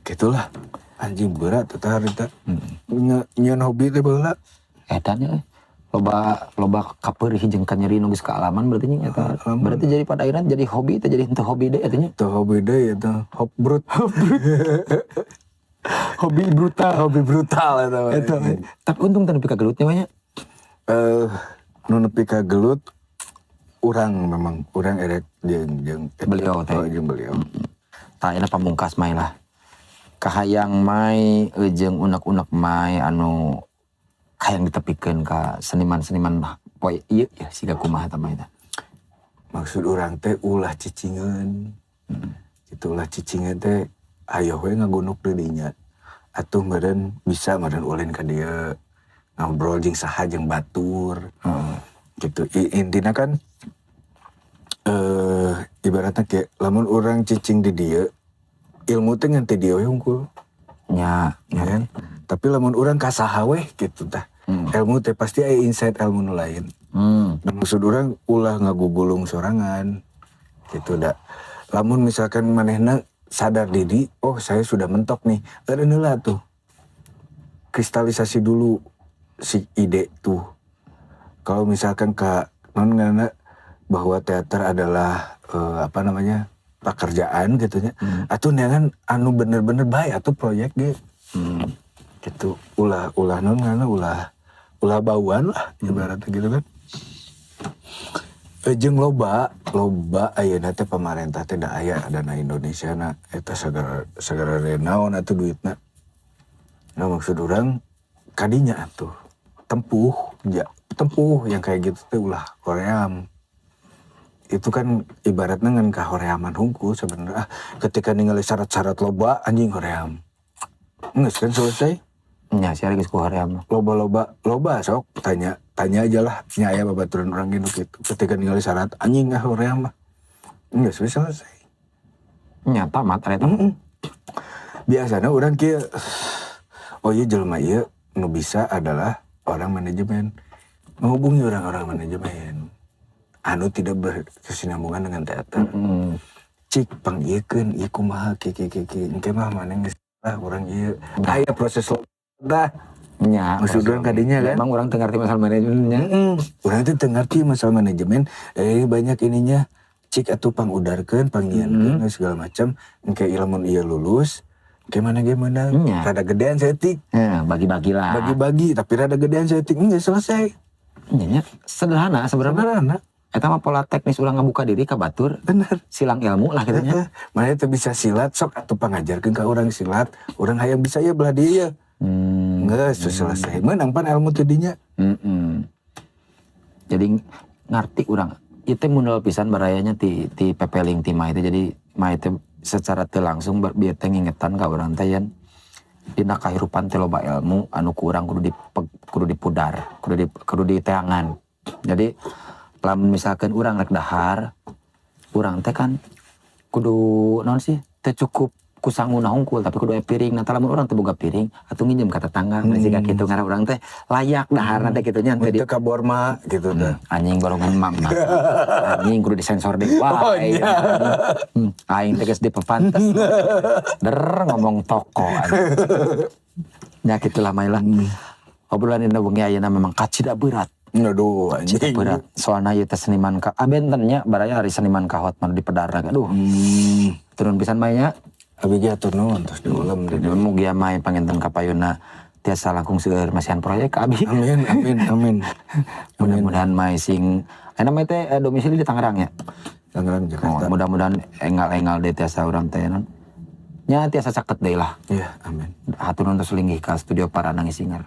Gitulah. Anjing berat eta harita. Nyeun hobi teh baheula. Eta nya loba kapeurih jeung kanyeri nu geus kaalaman berarti nya eta. Berarti jadi pada akhirnya jadi hobi teh jadi henteu hobi deui eta nya. Teu hobi deui eta, hobbrut. Hobi brutal Eta mah. eta. Tapi untung teh nepi ka gelutnya mah nya. Nu nepi ka gelut urang erek jeung Beliau teh. jeung beliau. Tah eta pamungkas mai lah. Kahayang mai jeung unek-unek mai anu hayang ditepikeun ka seniman-seniman poe ieu ya siga kumaha eta mah eta. Maksud urang teh ulah cicingeun. Itu ulah cicingeun teh aya we ngagunuk di dinya. Atuh meureun bisa meureun ulin ka dieu. Ngobrol jeung saha jeung batur. Gitu. Intina kan ibaratnya kayak lamun urang cicing di dieu ilmu teh ngan teh dieu we hungkul. Nya, Ya kan? Tapi lamun urang ka saha we gitu tah. Ilmu teh pasti aya insight ilmu nu lain. Nah, maksud urang ulah ngagugulung sorangan. Gitu dah. Lamun misalkan manehna sadar diri, oh saya sudah mentok nih. Eureunlah tuh. Kristalisasi dulu si ide tuh. Kalau misalkan non ngana bahwa teater adalah pekerjaan gitunya. Atuh neangan anu bener-bener bae atuh proyek ge. Gitu. Ulah non ngana ulah bauan lah ibaratnya gitu kan. Jeung loba ayeuna teh pamarentah teh da aya dana Indonesia na eta sagara naon atuh duitna. Nah maksud urang kadinya atuh tempuh yang kayak gitu teh ulah hoream. Itu kan ibaratnya ngan kahoreaman hungkul sebenarnya. Ketika ningali syarat-syarat loba anjing hoream. Geus kan selesai. nya sia geus ku hoream. Loba sok tanya aja lah nya aya babaturan urang gitu. Ketika ningali syarat anjing hoream mah. Geus selesai. Nya tamat eta. Biasanya urang kieu oh iya jelema ieu nu bisa adalah orang manajemen. Menghubungi orang-orang manajemen. Anu tidak berkesinambungan dengan teater. Cik pangiekeun ieu kumaha ke engke mah maneh geus urang ieu. Aya proses dah. Nya Maksud urang kadinya kan. Emang urang teu ngarti masalah manajemennya. Urang teh teu ngarti masalah manajemen. Banyak ininya cik atuh pangudarkeun, pangieunkeun segala macam. Engke lamun ieu lulus, engke mana ge meunang. Rada gedean setik. Bagi-bagi lah. Bagi-bagi tapi rada gedean setik geus selesai. Nya sederhana sebenarnya. Sederhana. Eta mah pola teknis urang ngabuka diri ka batur. Bener. Silang ilmu lah gitu nya. Mana teu bisa silat sok atuh pangajarkeun ka urang silat. Urang hayang bisa ieu belah dieu. Geus selesai. Meunang pan ilmu teu dinya. Jadi ngarti urang. Ieu teh mundur pisan barayanya ti pepeling ti mah itu. Jadi mah itu secara teu langsung bieu teh ngingetan ka urang teh yen dina kahirupan teh loba ilmu anu ku urang kudu dipudar, kudu diteangan. Jadi lamun misalkan urang rek dahar, urang teh kan kudu naon sih? Teh cukup kusanguna hungkul tapi kudu aya piring. Nah lamun urang teh boga piring atuh nginjem ka tetangga. Siga kitu ngaran urang teh layak daharna teh kitu nya teh Itu kabor mah gitu dah. anjing golongan mam nah. Anjing kudu disensor deui wae. Aing teh geus dipepantes. Ngomong toko anjing. Nya kitu lah mailah. Obrolan dina wengi ayeuna memang kacida berat. Aduh anjing. Berat. Soalna ieu teh seniman ka abentennya baraya hari seniman kahot mah di Pedarna. Aduh. Turun pisan mah nya. Abi ge atur nuhun terus diulam di Mugi mah panginten kapayuna tiasa langkung seueur masihan proyek ka abi. Amin. Mudah-mudahan mah sing aya mah teh domisili di Tangerang ya. Tangerang Jakarta. Mudah-mudahan engal-engal deui tiasa urang teh non. Nya tiasa caket deui lah. Iya, amin. Hatur nuhun terus linggih ka studio Parana Ngisinger.